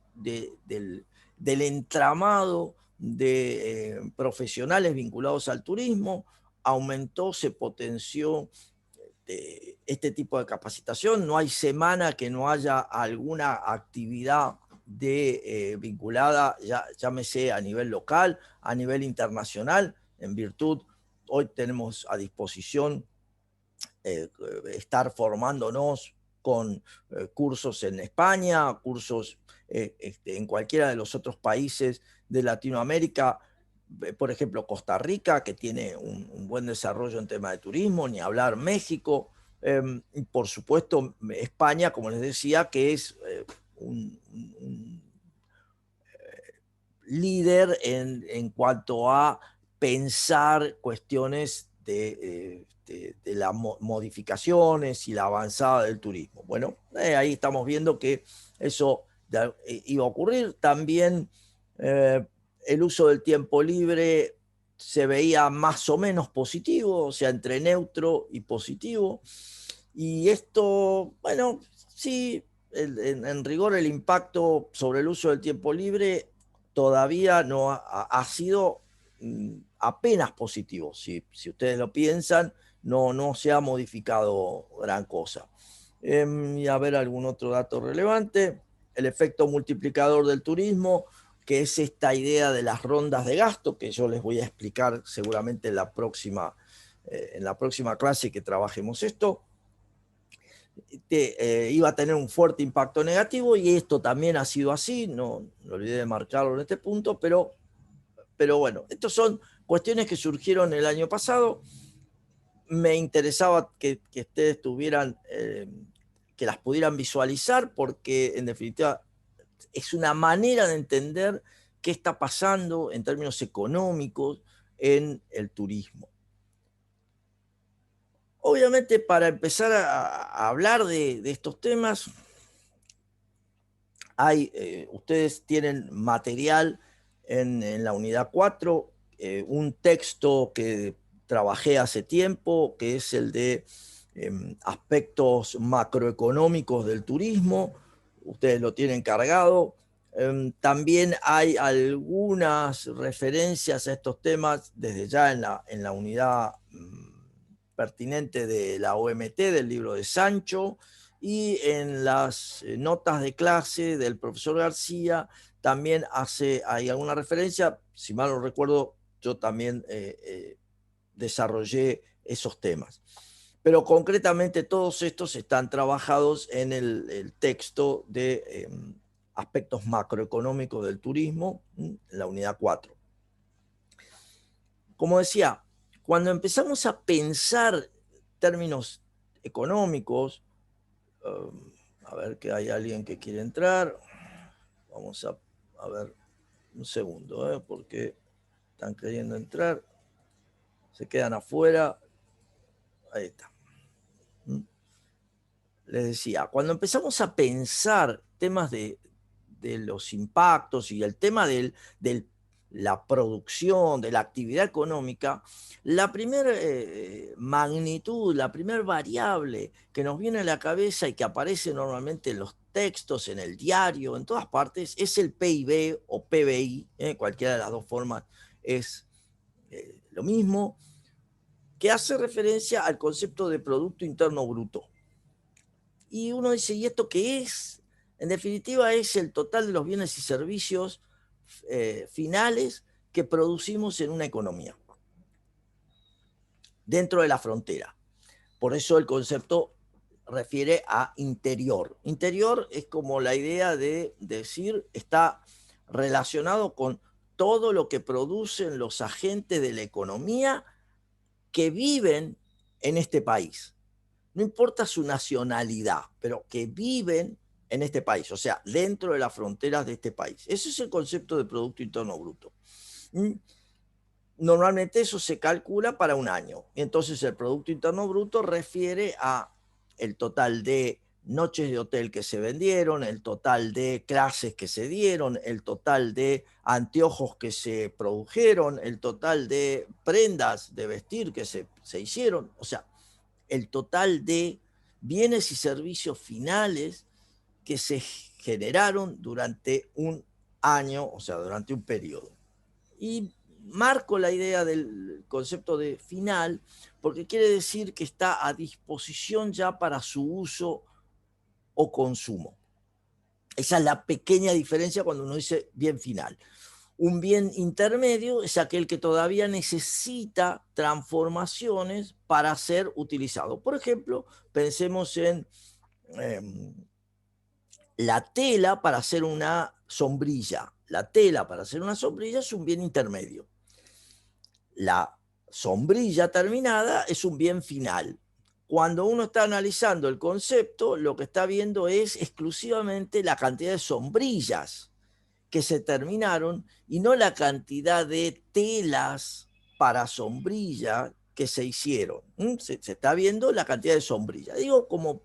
entramado de profesionales vinculados al turismo aumentó, se potenció este tipo de capacitación. No hay semana que no haya alguna actividad vinculada, llámese a nivel local, a nivel internacional, en virtud, hoy tenemos a disposición estar formándonos con cursos en España, cursos en cualquiera de los otros países de Latinoamérica, por ejemplo Costa Rica, que tiene un buen desarrollo en tema de turismo, ni hablar México, y por supuesto España, como les decía, que es un líder en cuanto a pensar cuestiones de las modificaciones y la avanzada del turismo. Bueno, ahí estamos viendo que eso iba a ocurrir. También el uso del tiempo libre se veía más o menos positivo, o sea, entre neutro y positivo. Y esto, bueno, sí, en rigor el impacto sobre el uso del tiempo libre todavía no ha sido apenas positivo. Si ustedes lo piensan, no se ha modificado gran cosa. Y a ver algún otro dato relevante. El efecto multiplicador del turismo, que es esta idea de las rondas de gasto, que yo les voy a explicar seguramente en la próxima clase que trabajemos esto. Iba a tener un fuerte impacto negativo, y esto también ha sido así, no olvidé de marcarlo en este punto, pero bueno, estas son cuestiones que surgieron el año pasado. Me interesaba que ustedes tuvieran, que las pudieran visualizar, porque en definitiva es una manera de entender qué está pasando en términos económicos en el turismo. Obviamente, para empezar a hablar de estos temas, ustedes tienen material en la unidad 4, un texto que trabajé hace tiempo, que es el de aspectos macroeconómicos del turismo. Ustedes lo tienen cargado. También hay algunas referencias a estos temas desde ya en la unidad pertinente de la OMT, del libro de Sancho, y en las notas de clase del profesor García también hay alguna referencia. Si mal no recuerdo, yo también desarrollé esos temas. Pero concretamente todos estos están trabajados en el texto de aspectos macroeconómicos del turismo, en la unidad 4. Como decía, cuando empezamos a pensar términos económicos, a ver que hay alguien que quiere entrar. Vamos a ver un segundo, porque están queriendo entrar. Se quedan afuera. Ahí está. les decía, cuando empezamos a pensar temas de los impactos y el tema de la producción, de la actividad económica, la primera magnitud, la primera variable que nos viene a la cabeza y que aparece normalmente en los textos, en el diario, en todas partes, es el PIB o PBI, cualquiera de las dos formas es lo mismo, que hace referencia al concepto de Producto Interno Bruto. Y uno dice, ¿y esto qué es? En definitiva, es el total de los bienes y servicios finales que producimos en una economía, dentro de la frontera. Por eso el concepto refiere a interior. Interior es como la idea de decir, está relacionado con todo lo que producen los agentes de la economía que viven en este país. No importa su nacionalidad, pero que viven en este país, o sea, dentro de las fronteras de este país. Ese es el concepto de Producto Interno Bruto. Normalmente eso se calcula para un año. Entonces el Producto Interno Bruto refiere a el total de noches de hotel que se vendieron, el total de clases que se dieron, el total de anteojos que se produjeron, el total de prendas de vestir que se hicieron, o sea, el total de bienes y servicios finales que se generaron durante un año, o sea, durante un periodo. Y marco la idea del concepto de final porque quiere decir que está a disposición ya para su uso o consumo. Esa es la pequeña diferencia cuando uno dice bien final. Un bien intermedio es aquel que todavía necesita transformaciones para ser utilizado. Por ejemplo, pensemos en la tela para hacer una sombrilla. La tela para hacer una sombrilla es un bien intermedio. La sombrilla terminada es un bien final. Cuando uno está analizando el concepto, lo que está viendo es exclusivamente la cantidad de sombrillas que se terminaron y no la cantidad de telas para sombrilla que se hicieron. Se está viendo la cantidad de sombrillas. Digo como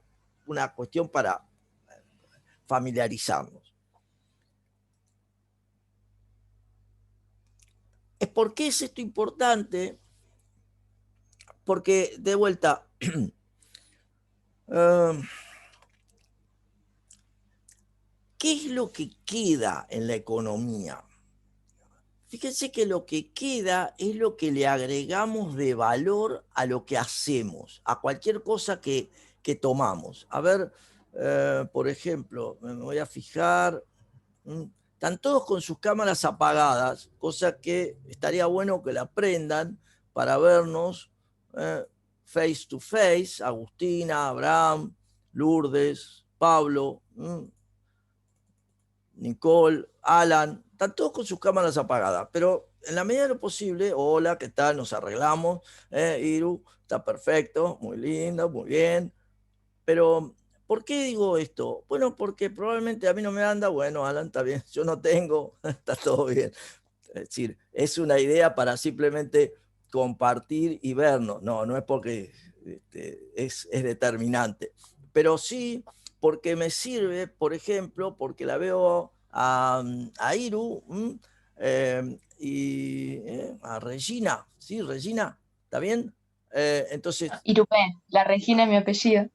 una cuestión para familiarizarnos. ¿Por qué es esto importante? Porque, de vuelta, ¿qué es lo que queda en la economía? Fíjense que lo que queda es lo que le agregamos de valor a lo que hacemos, a cualquier cosa que tomamos. A ver, por ejemplo, me voy a fijar, están todos con sus cámaras apagadas, cosa que estaría bueno que la prendan para vernos face to face, Agustina, Abraham, Lourdes, Pablo, Nicole, Alan, están todos con sus cámaras apagadas, pero en la medida de lo posible, hola, ¿qué tal? Nos arreglamos, Iru, está perfecto, muy lindo, muy bien, pero ¿por qué digo esto? Bueno, porque probablemente a mí no me anda, bueno, Alan, está bien, yo no tengo, está todo bien. Es decir, es una idea para simplemente compartir y vernos, no es porque es determinante, pero sí porque me sirve, por ejemplo, porque la veo a Iru y a Regina, ¿sí? Regina, ¿está bien? Entonces, Irupé, la Regina es mi apellido.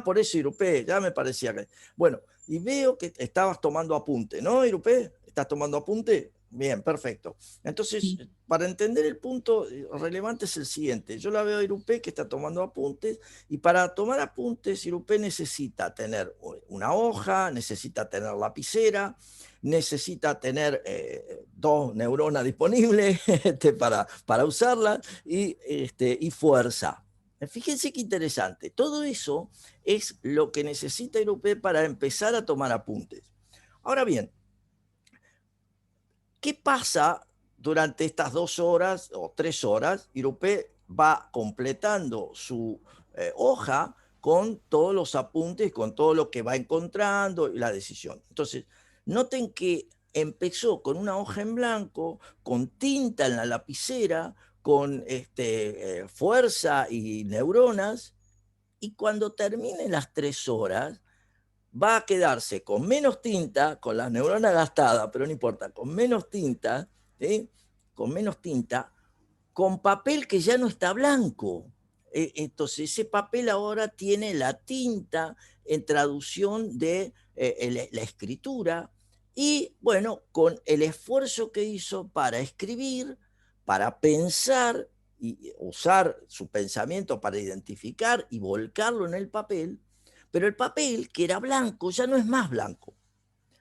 por eso Irupé, ya me parecía que... Bueno, y veo que estabas tomando apunte, ¿no, Irupé? ¿Estás tomando apunte? Bien, perfecto. Entonces, para entender el punto relevante es el siguiente. Yo la veo a Irupé que está tomando apuntes y para tomar apuntes, Irupé necesita tener una hoja, necesita tener lapicera, necesita tener 2 neuronas disponibles para usarlas y fuerza. Fíjense qué interesante. Todo eso es lo que necesita Irupé para empezar a tomar apuntes. Ahora bien, ¿qué pasa durante estas 2 horas o 3 horas? Irupé va completando su hoja con todos los apuntes, con todo lo que va encontrando y la decisión. Entonces, noten que empezó con una hoja en blanco, con tinta en la lapicera, con fuerza y neuronas, y cuando termine las 3 horas, va a quedarse con menos tinta, con las neuronas gastadas, pero no importa, con menos tinta, ¿sí? Con menos tinta, con papel que ya no está blanco. Entonces, ese papel ahora tiene la tinta en traducción de la escritura y, bueno, con el esfuerzo que hizo para escribir, para pensar y usar su pensamiento para identificar y volcarlo en el papel, pero el papel que era blanco ya no es más blanco,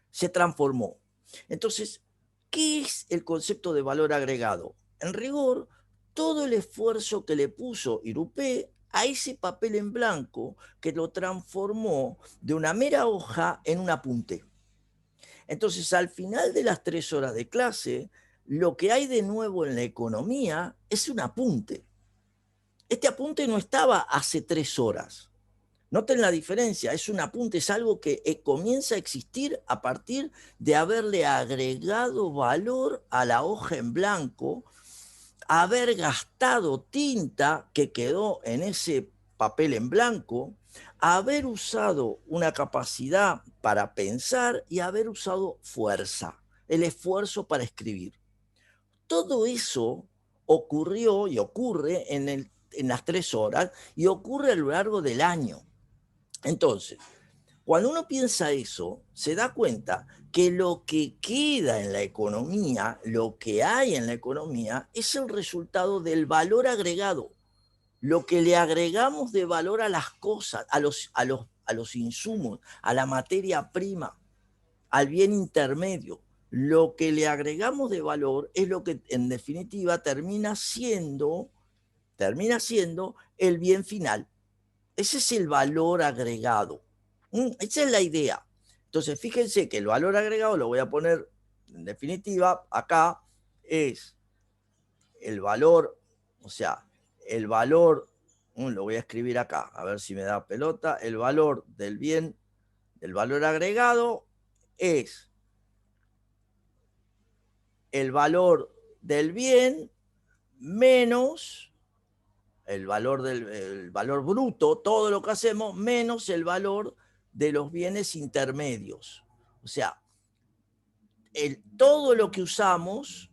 se transformó. Entonces, ¿qué es el concepto de valor agregado? En rigor, todo el esfuerzo que le puso Irupé a ese papel en blanco que lo transformó de una mera hoja en un apunte. Entonces, al final de las 3 horas de clase, lo que hay de nuevo en la economía es un apunte. Este apunte no estaba hace 3 horas. Noten la diferencia, es un apunte, es algo que comienza a existir a partir de haberle agregado valor a la hoja en blanco, haber gastado tinta que quedó en ese papel en blanco, haber usado una capacidad para pensar y haber usado fuerza, el esfuerzo para escribir. Todo eso ocurrió y ocurre en las 3 horas y ocurre a lo largo del año. Entonces, cuando uno piensa eso, se da cuenta que lo que queda en la economía, lo que hay en la economía, es el resultado del valor agregado. Lo que le agregamos de valor a las cosas, a los insumos, a la materia prima, al bien intermedio. Lo que le agregamos de valor es lo que en definitiva termina siendo el bien final. Ese es el valor agregado. Esa es la idea. Entonces, fíjense que el valor agregado, lo voy a poner en definitiva, acá es el valor, o sea, el valor, lo voy a escribir acá, a ver si me da pelota, el valor del bien, del valor agregado es el valor del bien menos el valor bruto, todo lo que hacemos, menos el valor de los bienes intermedios. O sea, todo lo que usamos,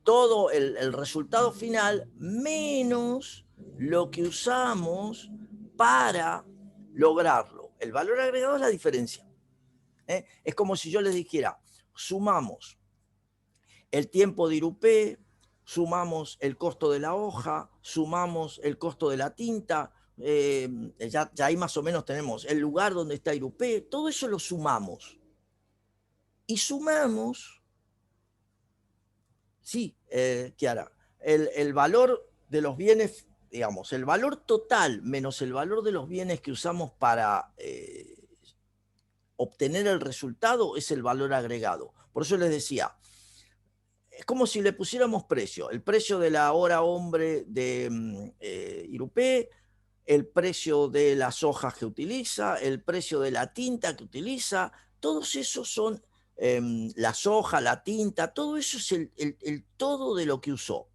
todo el resultado final, menos lo que usamos para lograrlo. El valor agregado es la diferencia. Es como si yo les dijera, sumamos el tiempo de Irupé, sumamos el costo de la hoja, sumamos el costo de la tinta, ya ahí más o menos tenemos el lugar donde está Irupé, todo eso lo sumamos. Y sumamos, sí, Kiara, el valor de los bienes, digamos, el valor total menos el valor de los bienes que usamos para obtener el resultado es el valor agregado. Por eso les decía, es como si le pusiéramos precio. El precio de la hora hombre de Irupé, el precio de las hojas que utiliza, el precio de la tinta que utiliza, todos esos son las hojas, la tinta, todo eso es el todo de lo que usó.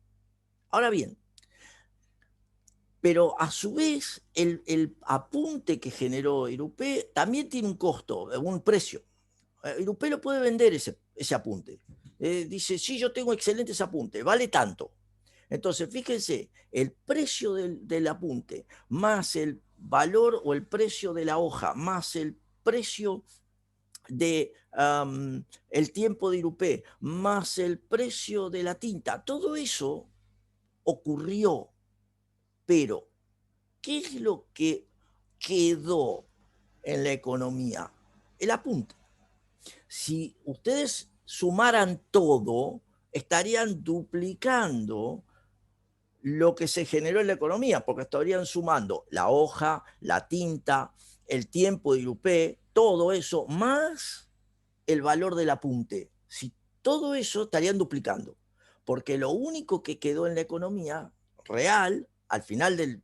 Ahora bien, pero a su vez el apunte que generó Irupé también tiene un costo, un precio. Irupé lo puede vender ese apunte. Dice, sí, yo tengo excelentes apuntes, vale tanto. Entonces, fíjense, el precio del apunte, más el valor o el precio de la hoja, más el precio de el tiempo de Irupé, más el precio de la tinta, todo eso ocurrió. Pero, ¿qué es lo que quedó en la economía? El apunte. Si ustedes sumaran todo, estarían duplicando lo que se generó en la economía, porque estarían sumando la hoja, la tinta, el tiempo de Irupé, todo eso, más el valor del apunte. Si todo eso estarían duplicando, porque lo único que quedó en la economía real, al final del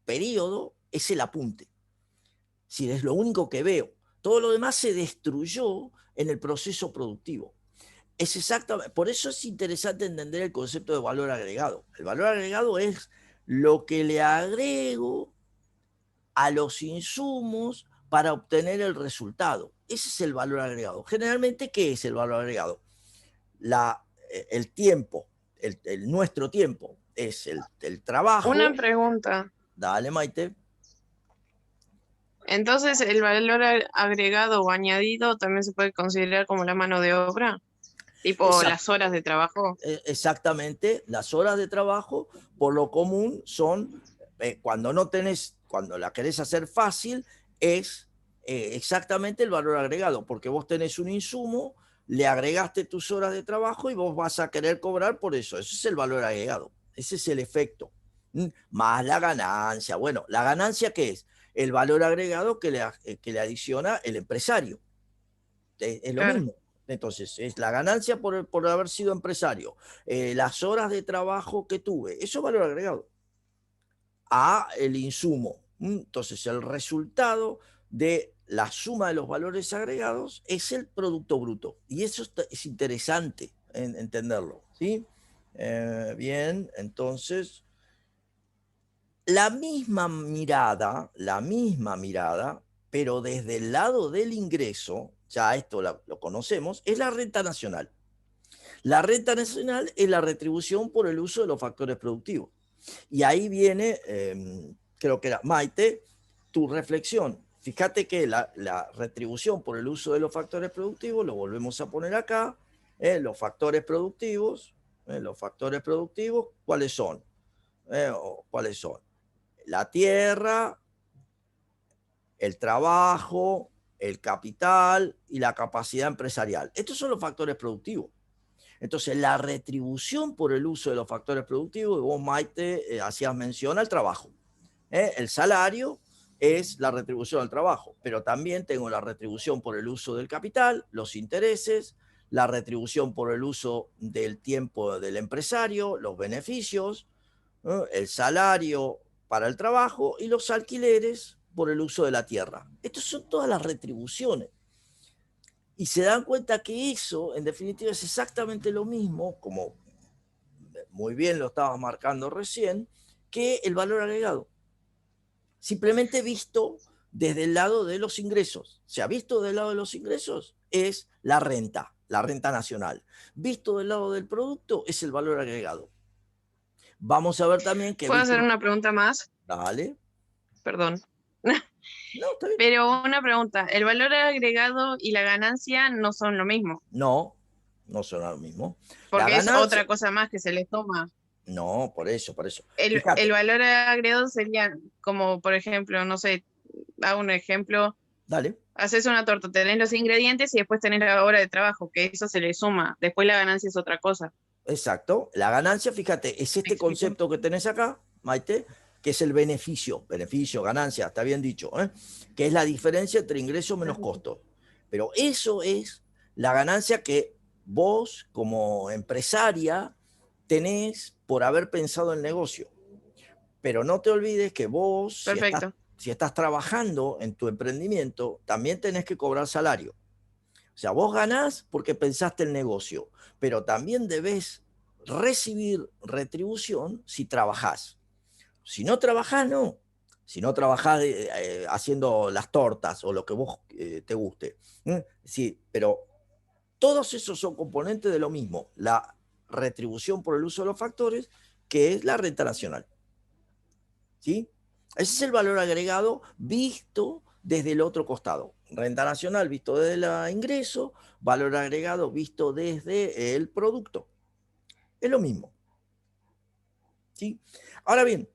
periodo, es el apunte. Si es lo único que veo. Todo lo demás se destruyó en el proceso productivo. Es exactamente, por eso es interesante entender el concepto de valor agregado. El valor agregado es lo que le agrego a los insumos para obtener el resultado. Ese es el valor agregado. Generalmente, ¿qué es el valor agregado? El tiempo, nuestro tiempo, es el trabajo. Una pregunta. Dale, Maite. Entonces, ¿el valor agregado o añadido también se puede considerar como la mano de obra? Tipo Exacto. las horas de trabajo. Exactamente, las horas de trabajo, por lo común, son, cuando la querés hacer fácil, es exactamente el valor agregado, porque vos tenés un insumo, le agregaste tus horas de trabajo y vos vas a querer cobrar por eso. Ese es el valor agregado, ese es el efecto. Más la ganancia. Bueno, ¿la ganancia qué es? El valor agregado que le adiciona el empresario. Es lo Claro. mismo. Entonces, es la ganancia por haber sido empresario, las horas de trabajo que tuve, eso es valor agregado a el insumo. Entonces, el resultado de la suma de los valores agregados es el producto bruto. Y eso es interesante entenderlo, ¿sí? Bien, entonces, la misma mirada, pero desde el lado del ingreso, ya esto lo conocemos, es la renta nacional. La renta nacional es la retribución por el uso de los factores productivos. Y ahí viene, creo que era Maite, tu reflexión. Fíjate que la retribución por el uso de los factores productivos, lo volvemos a poner acá, los factores productivos, ¿cuáles son? ¿Cuáles son? La tierra, el trabajo, el capital y la capacidad empresarial. Estos son los factores productivos. Entonces, la retribución por el uso de los factores productivos, vos, Maite, hacías mención al trabajo. El salario es la retribución al trabajo, pero también tengo la retribución por el uso del capital, los intereses, la retribución por el uso del tiempo del empresario, los beneficios, el salario para el trabajo y los alquileres por el uso de la tierra. Estas son todas las retribuciones. Y se dan cuenta que eso, en definitiva, es exactamente lo mismo, como muy bien lo estabas marcando recién, que el valor agregado. Simplemente visto desde el lado de los ingresos. O sea, visto del lado de los ingresos es la renta nacional. Visto del lado del producto es el valor agregado. Vamos a ver también que... ¿Puedo hacer una pregunta más? Dale. Perdón. No, está bien. Pero una pregunta, ¿el valor agregado y la ganancia no son lo mismo? No, no son lo mismo. Porque es otra cosa más que se le toma. No, por eso. El valor agregado sería como, por ejemplo, no sé, hago un ejemplo. Dale. Haces una torta, tenés los ingredientes y después tenés la hora de trabajo, que eso se le suma. Después la ganancia es otra cosa. Exacto. La ganancia, fíjate, es este concepto que tenés acá, Maite, que es el beneficio, ganancia, está bien dicho, que es la diferencia entre ingreso menos costo. Pero eso es la ganancia que vos, como empresaria, tenés por haber pensado el negocio. Pero no te olvides que vos, si estás trabajando en tu emprendimiento, también tenés que cobrar salario. O sea, vos ganás porque pensaste el negocio, pero también debes recibir retribución si trabajás. Si no trabajás, no. Si no trabajás haciendo las tortas o lo que vos te guste. Sí, pero todos esos son componentes de lo mismo. La retribución por el uso de los factores, que es la renta nacional. ¿Sí? Ese es el valor agregado visto desde el otro costado. Renta nacional visto desde el ingreso, valor agregado visto desde el producto. Es lo mismo. ¿Sí? Ahora bien,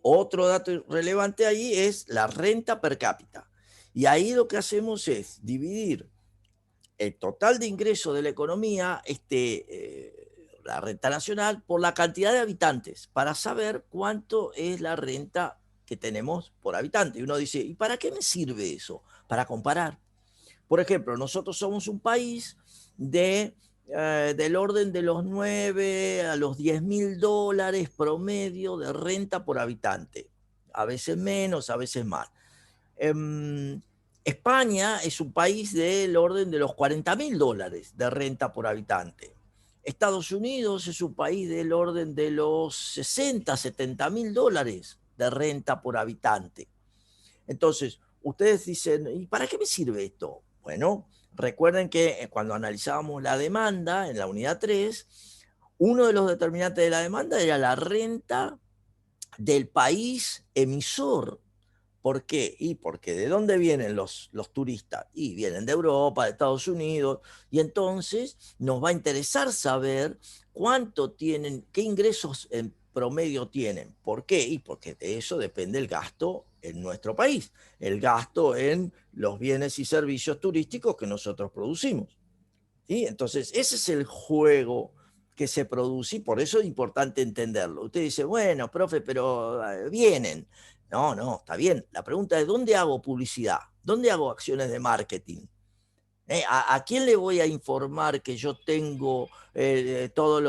otro dato relevante ahí es la renta per cápita. Y ahí lo que hacemos es dividir el total de ingresos de la economía, la renta nacional, por la cantidad de habitantes, para saber cuánto es la renta que tenemos por habitante. Y uno dice, ¿y para qué me sirve eso? Para comparar. Por ejemplo, nosotros somos un país del orden de los 9 a los 10.000 dólares promedio de renta por habitante. A veces menos, a veces más. España es un país del orden de los 40.000 dólares de renta por habitante. Estados Unidos es un país del orden de los 60, 70.000 dólares de renta por habitante. Entonces, ustedes dicen, ¿y para qué me sirve esto? Bueno, recuerden que cuando analizábamos la demanda en la unidad 3, uno de los determinantes de la demanda era la renta del país emisor. ¿Por qué? Y porque ¿de dónde vienen los turistas? Y vienen de Europa, de Estados Unidos, y entonces nos va a interesar saber cuánto tienen, qué ingresos en promedio tienen. ¿Por qué? Y porque de eso depende el gasto en nuestro país, el gasto en los bienes y servicios turísticos que nosotros producimos. ¿Sí? Entonces, ese es el juego que se produce y por eso es importante entenderlo. Usted dice, bueno, profe, pero vienen. No, está bien. La pregunta es, ¿dónde hago publicidad? ¿Dónde hago acciones de marketing? ¿A quién le voy a informar que yo tengo todos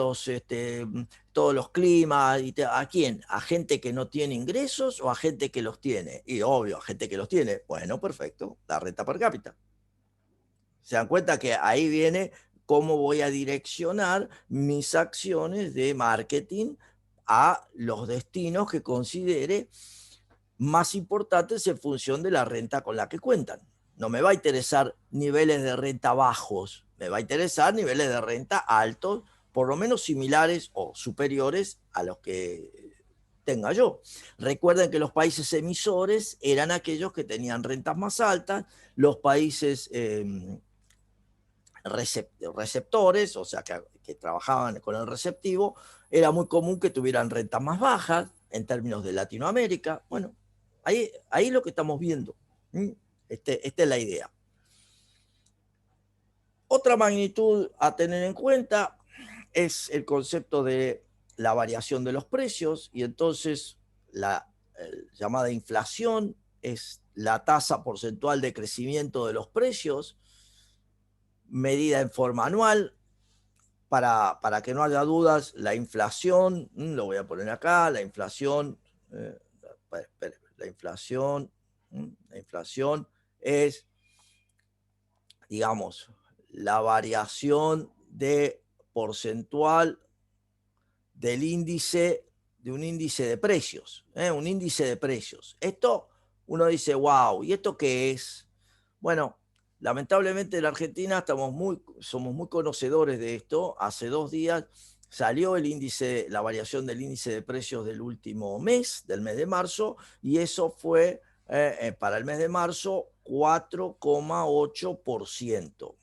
los climas? ¿A quién? ¿A gente que no tiene ingresos o a gente que los tiene? Y obvio, a gente que los tiene. Bueno, perfecto, la renta per cápita. Se dan cuenta que ahí viene cómo voy a direccionar mis acciones de marketing a los destinos que considere más importantes en función de la renta con la que cuentan. No me va a interesar niveles de renta bajos, me va a interesar niveles de renta altos, por lo menos similares o superiores a los que tenga yo. Recuerden que los países emisores eran aquellos que tenían rentas más altas, los países receptores, o sea, que trabajaban con el receptivo, era muy común que tuvieran rentas más bajas en términos de Latinoamérica. Bueno, ahí es lo que estamos viendo. Esta es la idea. Otra magnitud a tener en cuenta es el concepto de la variación de los precios, y entonces la llamada inflación es la tasa porcentual de crecimiento de los precios medida en forma anual. Para que no haya dudas, la inflación, lo voy a poner acá, la inflación, la inflación es, digamos, la variación de porcentual del índice, de un índice de precios, un índice de precios. Esto uno dice, wow, ¿y esto qué es? Bueno, lamentablemente en la Argentina somos muy conocedores de esto. Hace 2 días salió la variación del índice de precios del último mes, del mes de marzo, y eso fue para el mes de marzo 4,8%.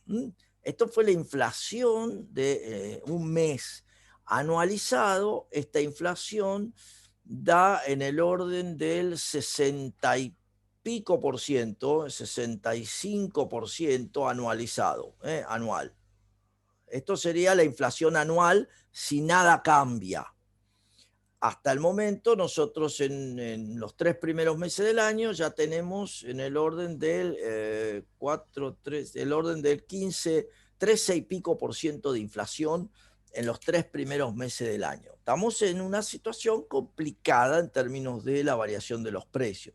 Esto fue la inflación de un mes anualizado. Esta inflación da en el orden del 60 y pico por ciento, 65% anualizado, anual. Esto sería la inflación anual si nada cambia. Hasta el momento nosotros en los 3 primeros meses del año ya tenemos en el orden del 15, 13 y pico por ciento de inflación en los 3 primeros meses del año. Estamos en una situación complicada en términos de la variación de los precios.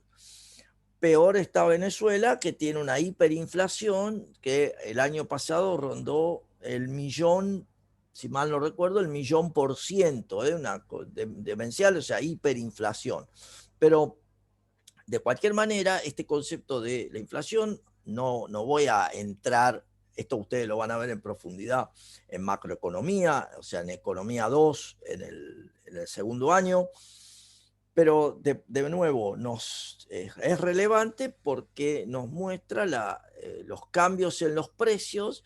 Peor está Venezuela, que tiene una hiperinflación que el año pasado rondó el millón, si mal no recuerdo, el 1.000.000%, una demencial, o sea, hiperinflación. Pero de cualquier manera, este concepto de la inflación, no voy a entrar, esto ustedes lo van a ver en profundidad en macroeconomía, o sea, en economía 2, en el segundo año. Pero de nuevo es relevante porque nos muestra los cambios en los precios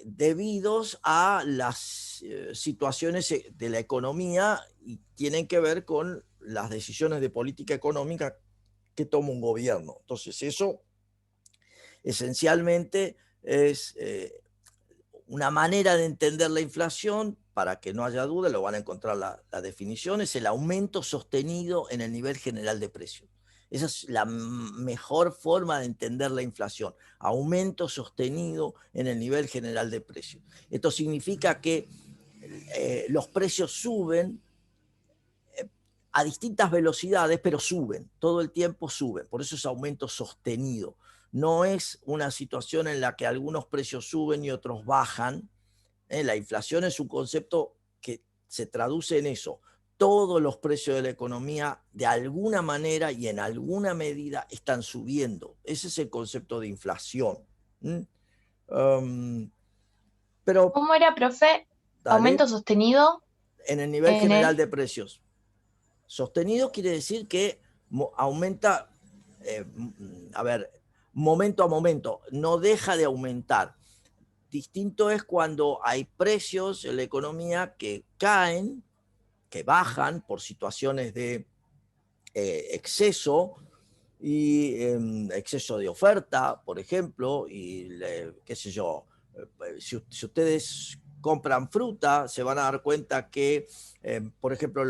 debidos a las situaciones de la economía y tienen que ver con las decisiones de política económica que toma un gobierno. Entonces eso esencialmente es una manera de entender la inflación. Para que no haya duda, lo van a encontrar la definición, es el aumento sostenido en el nivel general de precios. Esa es la mejor forma de entender la inflación, aumento sostenido en el nivel general de precios. Esto significa que los precios suben a distintas velocidades, pero suben, todo el tiempo suben, por eso es aumento sostenido. No es una situación en la que algunos precios suben y otros bajan. La inflación es un concepto que se traduce en eso. todos los precios de la economía de alguna manera y en alguna medida están subiendo. Ese es el concepto de inflación. Pero, ¿Cómo era, profe? dale, Aumento sostenido en el nivel en general el... de precios. Sostenido quiere decir que aumenta, a ver, momento a momento, no deja de aumentar. Distinto es cuando hay precios en la economía que caen, que bajan por situaciones de exceso y exceso de oferta, por ejemplo, y qué sé yo, si ustedes compran fruta, se van a dar cuenta que, por ejemplo,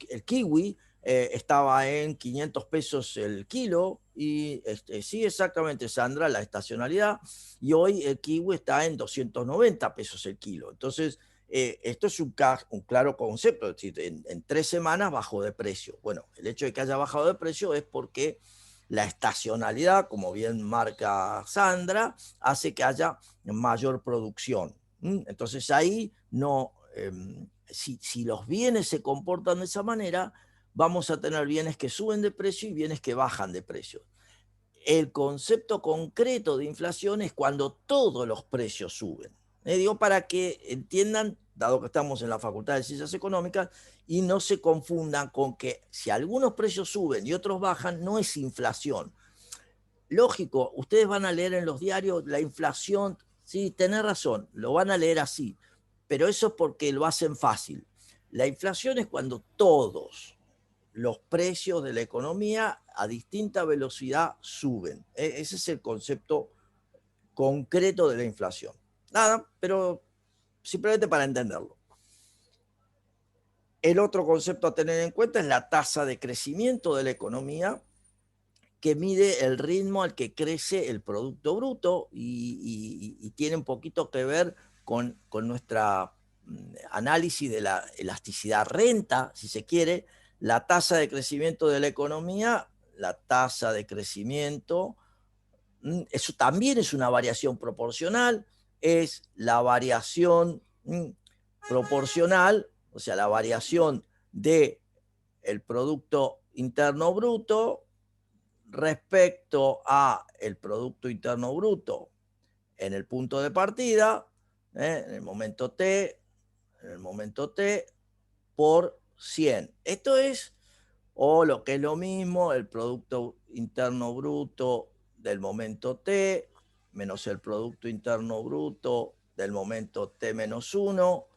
el kiwi estaba en 500 pesos el kilo, y sí, exactamente, Sandra, la estacionalidad, y hoy el kiwi está en 290 pesos el kilo. Entonces, esto es un claro concepto, es decir, en 3 semanas bajó de precio. Bueno, el hecho de que haya bajado de precio es porque la estacionalidad, como bien marca Sandra, hace que haya mayor producción. Entonces ahí no, si los bienes se comportan de esa manera, vamos a tener bienes que suben de precio y bienes que bajan de precio. El concepto concreto de inflación es cuando todos los precios suben. Digo para que entiendan, dado que estamos en la Facultad de Ciencias Económicas, y no se confundan con que si algunos precios suben y otros bajan, no es inflación. Lógico, ustedes van a leer en los diarios la inflación, sí, tenés razón, lo van a leer así, pero eso es porque lo hacen fácil. La inflación es cuando todos los precios de la economía a distinta velocidad suben. Ese es el concepto concreto de la inflación. Nada, pero simplemente para entenderlo. El otro concepto a tener en cuenta es la tasa de crecimiento de la economía, que mide el ritmo al que crece el Producto Bruto y tiene un poquito que ver con nuestra análisis de la elasticidad renta, si se quiere. La tasa de crecimiento de la economía, la tasa de crecimiento, eso también es una variación proporcional, es la variación proporcional, o sea, la variación del Producto Interno Bruto respecto a el Producto Interno Bruto en el punto de partida, en el momento T, por 100. Esto es, o lo que es lo mismo, el Producto Interno Bruto del momento T menos el Producto Interno Bruto del momento T menos 1,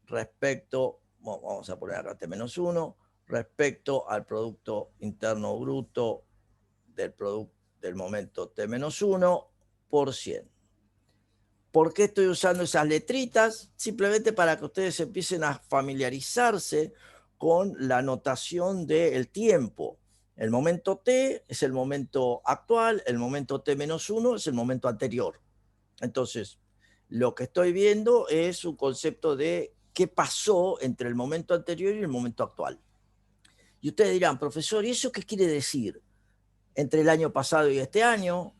respecto, vamos a poner acá T menos 1, respecto al Producto Interno Bruto del momento T menos 1 por 100. ¿Por qué estoy usando esas letritas? Simplemente para que ustedes empiecen a familiarizarse con la notación del tiempo. El momento T es el momento actual, el momento T menos 1 es el momento anterior. Entonces, lo que estoy viendo es un concepto de qué pasó entre el momento anterior y el momento actual. Y ustedes dirán, profesor, ¿y eso qué quiere decir? Entre el año pasado y este año,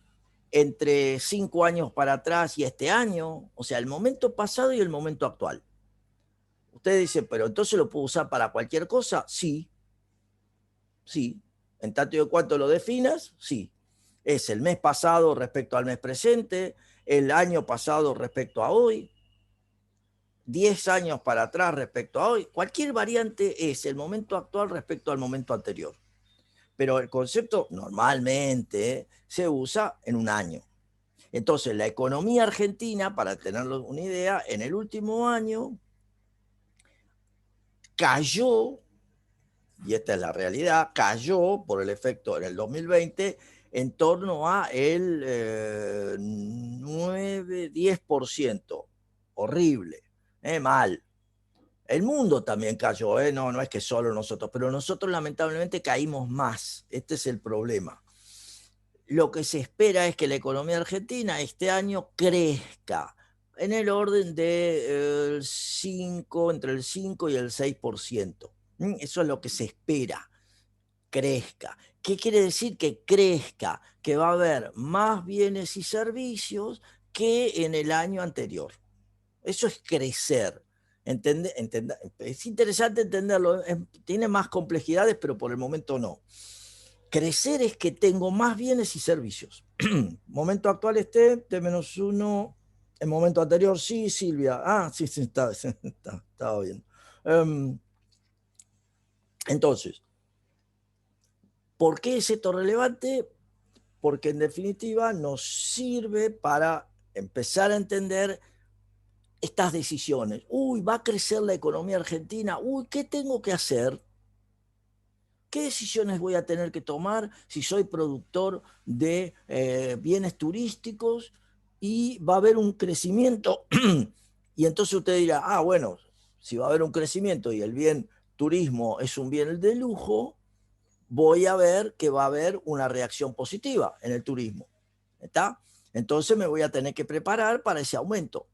entre 5 años para atrás y este año, o sea, el momento pasado y el momento actual. Ustedes dicen, pero entonces lo puedo usar para cualquier cosa. Sí, sí. En tanto y en cuanto lo definas, sí. Es el mes pasado respecto al mes presente, el año pasado respecto a hoy, 10 años para atrás respecto a hoy. Cualquier variante es el momento actual respecto al momento anterior. Pero el concepto normalmente se usa en un año. Entonces, la economía argentina, para tenerlo una idea, en el último año cayó, y esta es la realidad, cayó por el efecto en el 2020 en torno a el 9-10%. Horrible, mal. El mundo también cayó, no es que solo nosotros, pero nosotros lamentablemente caímos más. Este es el problema. Lo que se espera es que la economía argentina este año crezca en el orden de entre el 5 y el 6%. Eso es lo que se espera, crezca. ¿Qué quiere decir que crezca? Que va a haber más bienes y servicios que en el año anterior. Eso es crecer. Es interesante entenderlo, tiene más complejidades, pero por el momento no. Crecer es que tengo más bienes y servicios. Momento actual esté de -1. El momento anterior, sí, Silvia. Ah, sí, sí, estaba bien. Entonces, ¿por qué es esto relevante? Porque en definitiva nos sirve para empezar a entender estas decisiones. Uy, va a crecer la economía argentina. Uy, ¿qué tengo que hacer? ¿Qué decisiones voy a tener que tomar si soy productor de bienes turísticos y va a haber un crecimiento? Y entonces usted dirá, ah, bueno, si va a haber un crecimiento y el bien turismo es un bien de lujo, voy a ver que va a haber una reacción positiva en el turismo. ¿Está? Entonces me voy a tener que preparar para ese aumento.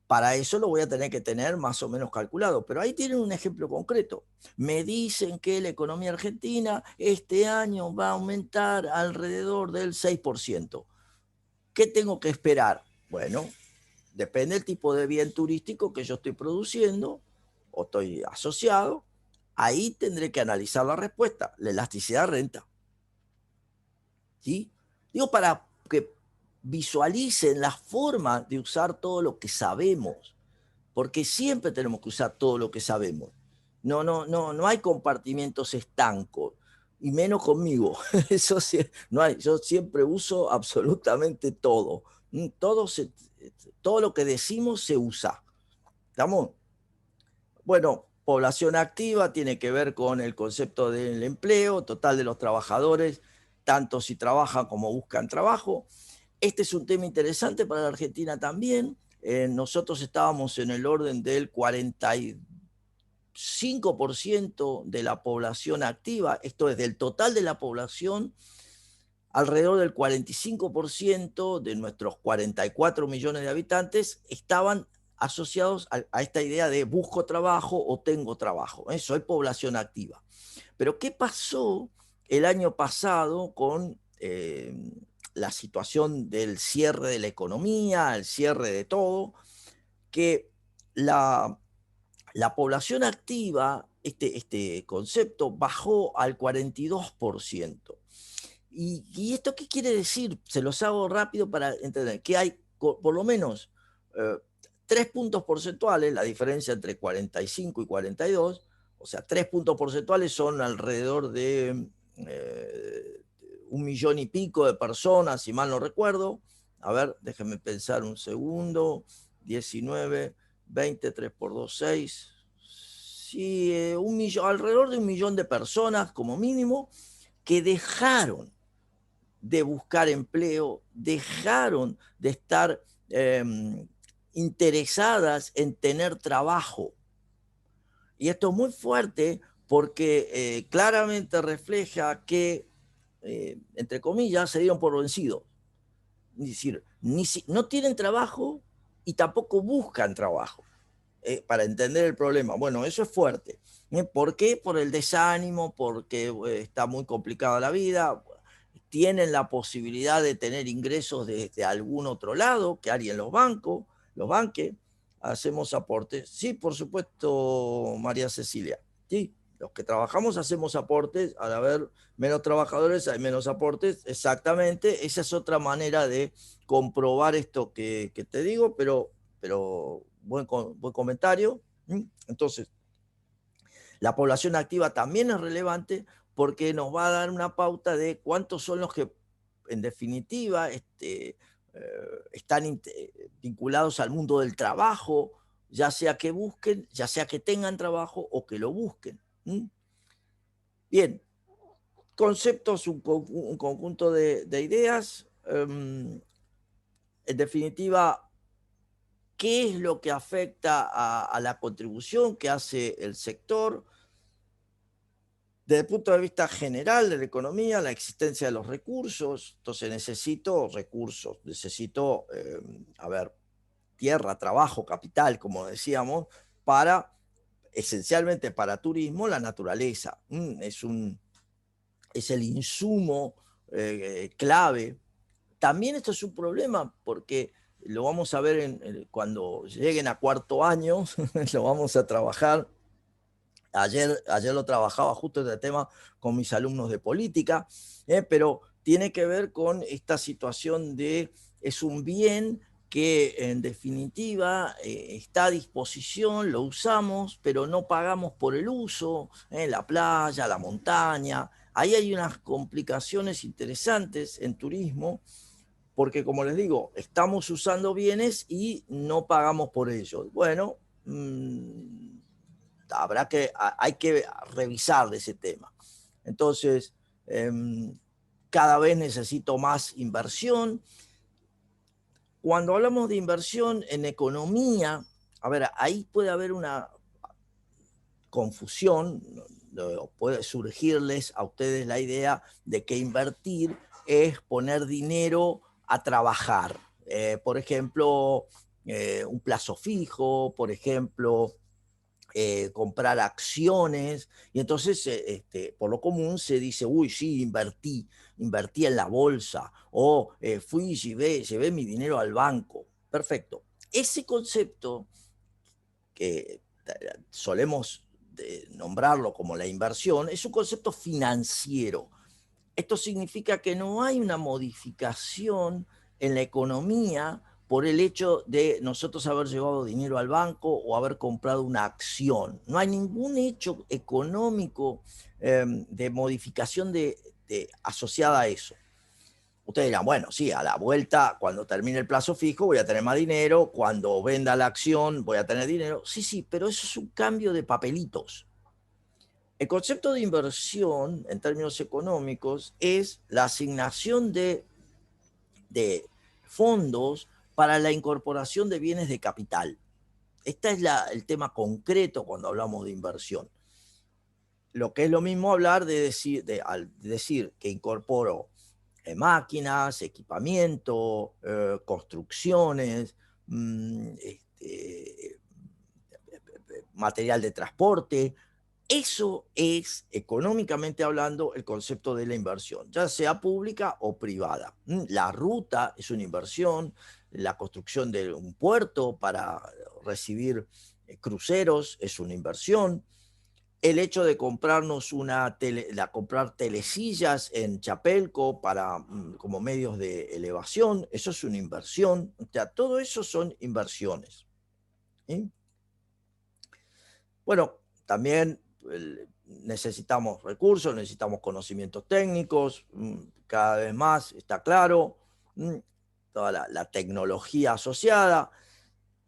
Para eso lo voy a tener que tener más o menos calculado. Pero ahí tienen un ejemplo concreto. Me dicen que la economía argentina este año va a aumentar alrededor del 6%. ¿Qué tengo que esperar? Bueno, depende del tipo de bien turístico que yo estoy produciendo o estoy asociado. Ahí tendré que analizar la respuesta, la elasticidad de renta. ¿Sí? Digo, para que visualicen la forma de usar todo lo que sabemos, porque siempre tenemos que usar todo lo que sabemos. No hay compartimientos estancos, y menos conmigo. Eso sí, no hay. Yo siempre uso absolutamente todo. Todo lo que decimos se usa. ¿Estamos? Bueno, población activa tiene que ver con el concepto del empleo total de los trabajadores, tanto si trabajan como buscan trabajo. Este es un tema interesante para la Argentina también. Nosotros estábamos en el orden del 45% de la población activa, esto es del total de la población, alrededor del 45% de nuestros 44 millones de habitantes estaban asociados a esta idea de busco trabajo o tengo trabajo. Soy población activa. Pero ¿qué pasó el año pasado con la situación del cierre de la economía, el cierre de todo? Que la población activa, este concepto, bajó al 42%. ¿Y esto qué quiere decir? Se los hago rápido para entender que hay por lo menos 3 puntos porcentuales, la diferencia entre 45 y 42, o sea, 3 puntos porcentuales son alrededor de 1 millón y pico de personas, si mal no recuerdo. A ver, déjenme pensar un segundo. 19, 20, 3 por 2, 6. Sí, alrededor de 1 millón de personas como mínimo que dejaron de buscar empleo, dejaron de estar interesadas en tener trabajo. Y esto es muy fuerte porque claramente refleja que, entre comillas, se dieron por vencidos. Es decir, no tienen trabajo y tampoco buscan trabajo. Para entender el problema. Bueno, eso es fuerte. ¿Por qué? Por el desánimo, porque está muy complicada la vida. Tienen la posibilidad de tener ingresos desde algún otro lado, que alguien los banque. Hacemos aportes. Sí, por supuesto, María Cecilia. Sí, los que trabajamos hacemos aportes. Al haber menos trabajadores hay menos aportes. Exactamente. Esa es otra manera de comprobar esto que te digo, pero buen comentario. Entonces, la población activa también es relevante porque nos va a dar una pauta de cuántos son los que, en definitiva, están vinculados al mundo del trabajo, ya sea que busquen, ya sea que tengan trabajo o que lo busquen. Bien, conceptos, un conjunto de ideas. En definitiva, ¿qué es lo que afecta a la contribución que hace el sector? Desde el punto de vista general de la economía, la existencia de los recursos. Entonces necesito recursos, necesito, tierra, trabajo, capital, como decíamos, esencialmente para turismo, la naturaleza. Es el insumo clave. También esto es un problema porque lo vamos a ver cuando lleguen a cuarto año, lo vamos a trabajar. Ayer lo trabajaba justo este tema con mis alumnos de política, pero tiene que ver con esta situación de es un bien que en definitiva está a disposición, lo usamos, pero no pagamos por el uso, la playa, la montaña. Ahí hay unas complicaciones interesantes en turismo, porque como les digo, estamos usando bienes y no pagamos por ellos. Bueno, hay que revisar de ese tema. Entonces, cada vez necesito más inversión. Cuando hablamos de inversión en economía, a ver, ahí puede haber una confusión, puede surgirles a ustedes la idea de que invertir es poner dinero a trabajar. Por ejemplo, un plazo fijo, por ejemplo, comprar acciones, y entonces por lo común se dice, uy, sí, invertí en la bolsa, o fui y llevé mi dinero al banco. Perfecto. Ese concepto que solemos nombrarlo como la inversión, es un concepto financiero. Esto significa que no hay una modificación en la economía por el hecho de nosotros haber llevado dinero al banco o haber comprado una acción. No hay ningún hecho económico de modificación asociada a eso. Ustedes dirán, bueno, sí, a la vuelta, cuando termine el plazo fijo, voy a tener más dinero, cuando venda la acción, voy a tener dinero. Sí, pero eso es un cambio de papelitos. El concepto de inversión, en términos económicos, es la asignación de fondos para la incorporación de bienes de capital. Este es el tema concreto cuando hablamos de inversión. Lo que es lo mismo hablar al decir que incorporo máquinas, equipamiento, construcciones, material de transporte. Eso es, económicamente hablando, el concepto de la inversión, ya sea pública o privada. La ruta es una inversión, la construcción de un puerto para recibir cruceros es una inversión, el hecho de comprarnos comprar telesillas en Chapelco como medios de elevación, eso es una inversión. O sea, todo eso son inversiones. ¿Sí? Bueno, también necesitamos recursos, necesitamos conocimientos técnicos, cada vez más, está claro, toda la tecnología asociada.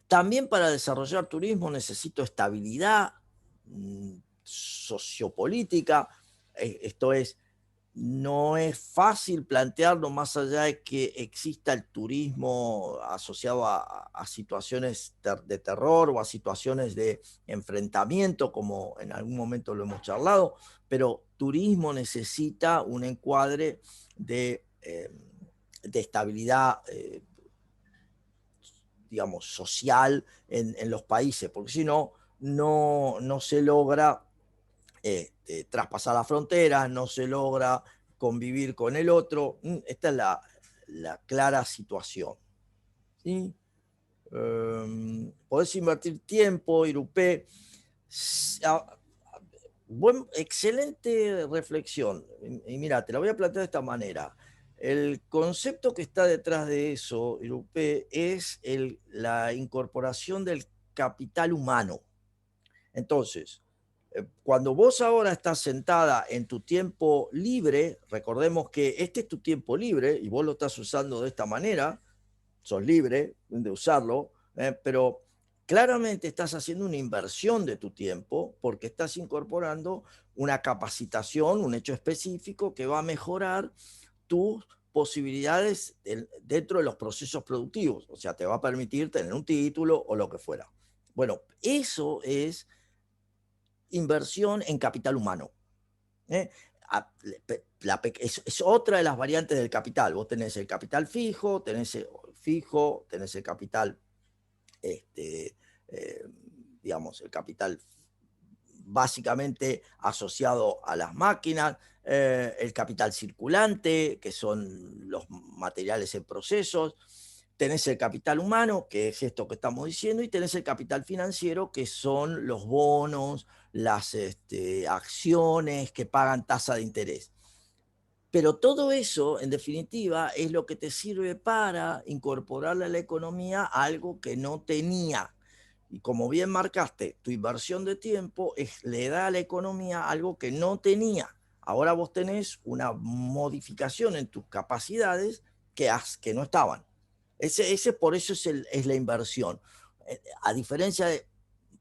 También para desarrollar turismo necesito estabilidad sociopolítica. Esto es, no es fácil plantearlo más allá de que exista el turismo asociado a situaciones de terror o a situaciones de enfrentamiento, como en algún momento lo hemos charlado, pero turismo necesita un encuadre de estabilidad, digamos, social en los países, porque si no, no se logra traspasar las fronteras, no se logra convivir con el otro. Esta es la clara situación. ¿Sí? Podés invertir tiempo, Irupé. Excelente reflexión. Y mira, te la voy a plantear de esta manera. El concepto que está detrás de eso, Irupé, es la incorporación del capital humano. Entonces, cuando vos ahora estás sentada en tu tiempo libre, recordemos que este es tu tiempo libre y vos lo estás usando de esta manera, sos libre de usarlo, pero claramente estás haciendo una inversión de tu tiempo porque estás incorporando una capacitación, un hecho específico que va a mejorar tus posibilidades dentro de los procesos productivos. O sea, te va a permitir tener un título o lo que fuera. Bueno, eso es inversión en capital humano. Es otra de las variantes del capital. Vos tenés el capital fijo, tenés el capital, digamos, el capital básicamente asociado a las máquinas, el capital circulante, que son los materiales en procesos, tenés el capital humano, que es esto que estamos diciendo, y tenés el capital financiero, que son los bonos, las acciones que pagan tasa de interés. Pero todo eso, en definitiva, es lo que te sirve para incorporarle a la economía algo que no tenía. Y como bien marcaste, tu inversión de tiempo le da a la economía algo que no tenía. Ahora vos tenés una modificación en tus capacidades que no estaban. Por eso es la inversión. A diferencia de,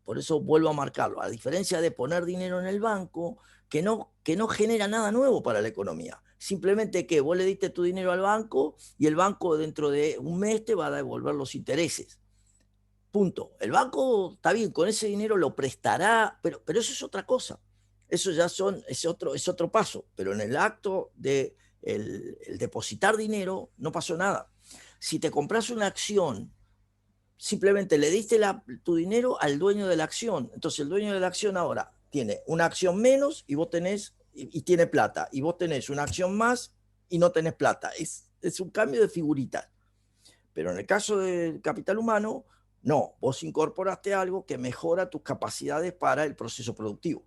por eso vuelvo a marcarlo, a diferencia de poner dinero en el banco, que no genera nada nuevo para la economía. Simplemente que vos le diste tu dinero al banco y el banco dentro de un mes te va a devolver los intereses. Punto. El banco está bien, con ese dinero lo prestará, pero eso es otra cosa. Eso ya es otro paso. Pero en el acto de el depositar dinero no pasó nada. Si te compras una acción, simplemente le diste tu dinero al dueño de la acción. Entonces el dueño de la acción ahora tiene una acción menos y vos tenés, y tiene plata, y vos tenés una acción más y no tenés plata. Es un cambio de figuritas. Pero en el caso del capital humano, no, vos incorporaste algo que mejora tus capacidades para el proceso productivo.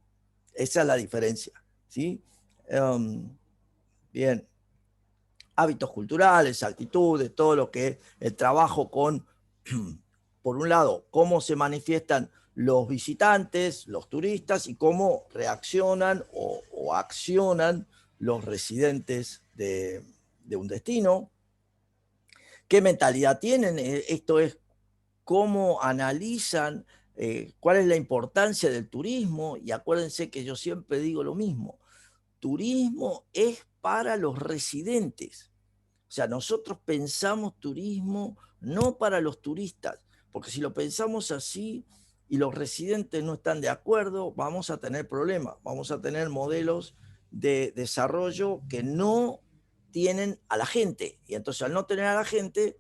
Esa es la diferencia, ¿sí? Bien. Hábitos culturales, actitudes, todo lo que es el trabajo con, por un lado, cómo se manifiestan los visitantes, los turistas, y cómo reaccionan o accionan los residentes de un destino. ¿Qué mentalidad tienen? Esto es cómo analizan cuál es la importancia del turismo. Y acuérdense que yo siempre digo lo mismo, turismo es para los residentes. O sea, nosotros pensamos turismo no para los turistas, porque si lo pensamos así y los residentes no están de acuerdo, vamos a tener problemas, vamos a tener modelos de desarrollo que no tienen a la gente. Y entonces al no tener a la gente,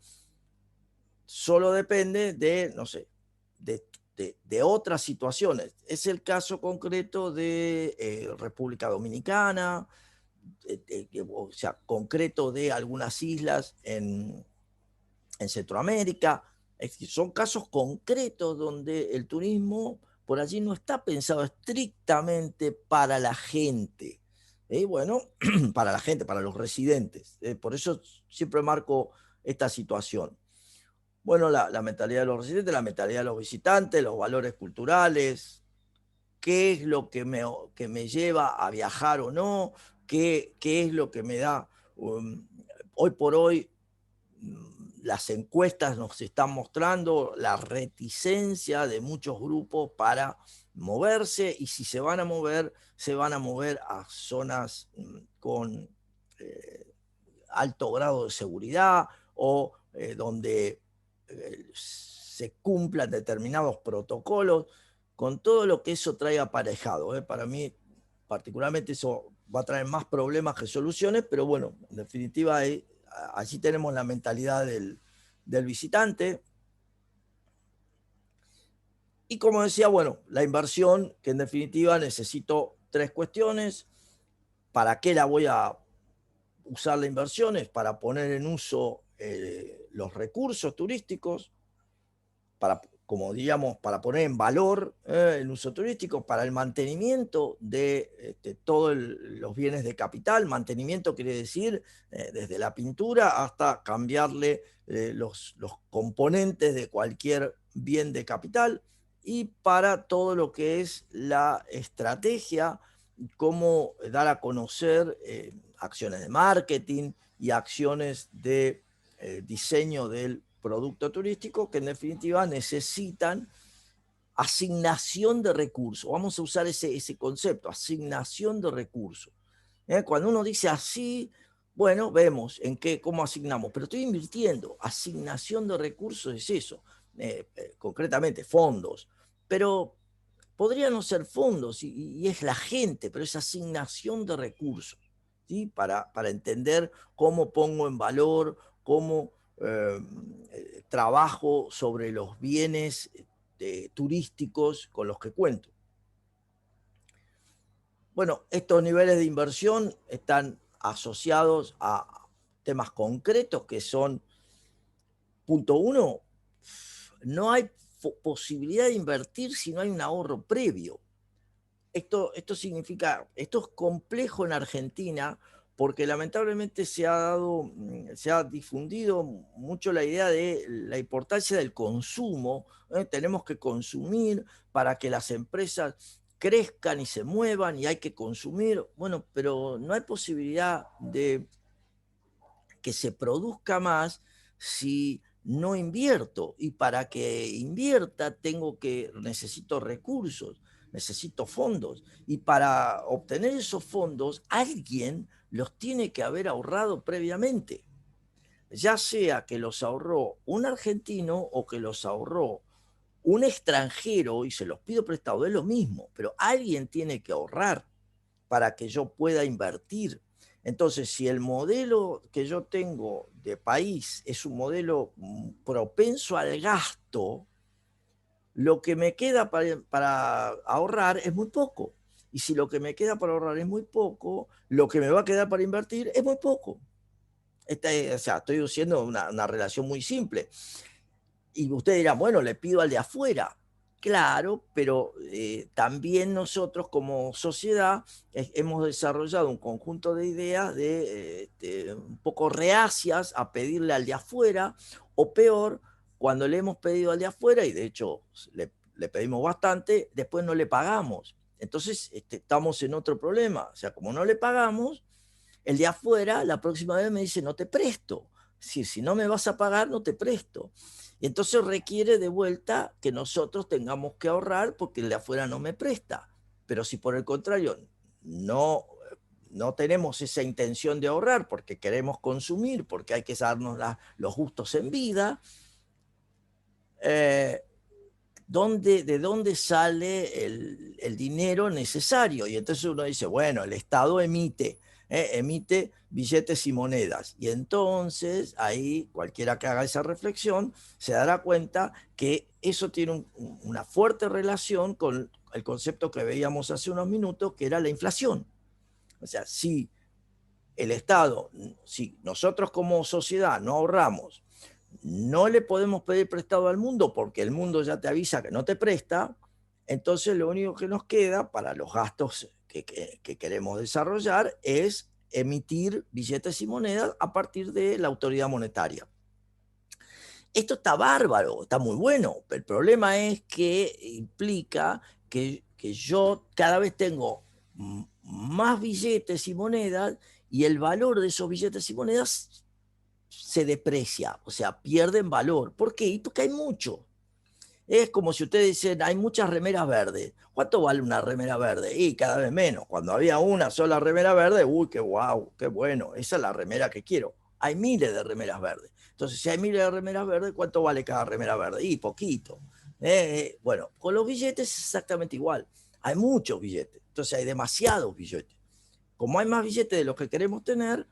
solo depende de, no sé, de otras situaciones. Es el caso concreto de República Dominicana, o sea, concreto de algunas islas en Centroamérica. Son casos concretos donde el turismo por allí no está pensado estrictamente para la gente. Bueno, para la gente, para los residentes. Por eso siempre marco esta situación. Bueno, la mentalidad de los residentes, la mentalidad de los visitantes, los valores culturales, qué es lo que me lleva a viajar o no, qué es lo que me da. Hoy por hoy, las encuestas nos están mostrando la reticencia de muchos grupos para moverse, y si se van a mover a zonas con alto grado de seguridad, o donde se cumplan determinados protocolos, con todo lo que eso trae aparejado. Para mí, particularmente, eso va a traer más problemas que soluciones, pero bueno, en definitiva, allí tenemos la mentalidad del visitante. Y como decía, bueno, la inversión, que en definitiva necesito tres cuestiones. ¿Para qué la voy a usar la inversión? Es para poner en uso los recursos turísticos, para, como digamos, para poner en valor el uso turístico, para el mantenimiento de todos los bienes de capital. Mantenimiento quiere decir desde la pintura hasta cambiarle los componentes de cualquier bien de capital, y para todo lo que es la estrategia, cómo dar a conocer acciones de marketing y acciones de diseño del producto turístico, que en definitiva necesitan asignación de recursos. Vamos a usar ese concepto, asignación de recursos. Cuando uno dice así, bueno, vemos cómo asignamos, pero estoy invirtiendo. Asignación de recursos es eso, concretamente fondos, pero podría no ser fondos, y es la gente, pero es asignación de recursos, ¿sí? Para entender cómo pongo en valor, cómo trabajo sobre los bienes turísticos con los que cuento. Bueno, estos niveles de inversión están asociados a temas concretos que son punto uno, no hay posibilidad de invertir si no hay un ahorro previo. Esto significa, esto es complejo en Argentina porque lamentablemente se ha difundido mucho la idea de la importancia del consumo. Tenemos que consumir para que las empresas crezcan y se muevan y hay que consumir. Bueno, pero no hay posibilidad de que se produzca más si no invierto. Y para que invierta necesito recursos, necesito fondos. Y para obtener esos fondos, alguien los tiene que haber ahorrado previamente. Ya sea que los ahorró un argentino o que los ahorró un extranjero y se los pido prestado, es lo mismo, pero alguien tiene que ahorrar para que yo pueda invertir. Entonces, si el modelo que yo tengo de país es un modelo propenso al gasto, lo que me queda para ahorrar es muy poco. Y si lo que me queda para ahorrar es muy poco, lo que me va a quedar para invertir es muy poco. O sea, estoy haciendo una relación muy simple. Y ustedes dirán, bueno, le pido al de afuera. Claro, pero también nosotros como sociedad hemos desarrollado un conjunto de ideas un poco reacias a pedirle al de afuera, o peor, cuando le hemos pedido al de afuera, y de hecho le pedimos bastante, después no le pagamos. Entonces estamos en otro problema. O sea, como no le pagamos, el de afuera la próxima vez me dice, no te presto. Si no me vas a pagar, no te presto. Y entonces requiere de vuelta que nosotros tengamos que ahorrar porque el de afuera no me presta. Pero si por el contrario no tenemos esa intención de ahorrar porque queremos consumir, porque hay que darnos los gustos en vida, ¿de dónde sale el dinero necesario? Y entonces uno dice, bueno, el Estado emite billetes y monedas. Y entonces ahí cualquiera que haga esa reflexión se dará cuenta que eso tiene una fuerte relación con el concepto que veíamos hace unos minutos, que era la inflación. O sea, si el Estado, si nosotros como sociedad no ahorramos, no le podemos pedir prestado al mundo porque el mundo ya te avisa que no te presta, entonces lo único que nos queda para los gastos que queremos desarrollar es emitir billetes y monedas a partir de la autoridad monetaria. Esto está bárbaro, está muy bueno, pero el problema es que implica que yo cada vez tengo más billetes y monedas y el valor de esos billetes y monedas se deprecia, o sea, pierden valor. ¿Por qué? Porque hay mucho. Es como si ustedes dicen, hay muchas remeras verdes. ¿Cuánto vale una remera verde? Y cada vez menos. Cuando había una sola remera verde, uy, qué guau, qué bueno, esa es la remera que quiero. Hay miles de remeras verdes. Entonces, si hay miles de remeras verdes, ¿cuánto vale cada remera verde? Y poquito. Bueno, con los billetes es exactamente igual. Hay muchos billetes. Entonces, hay demasiados billetes. Como hay más billetes de los que queremos tener,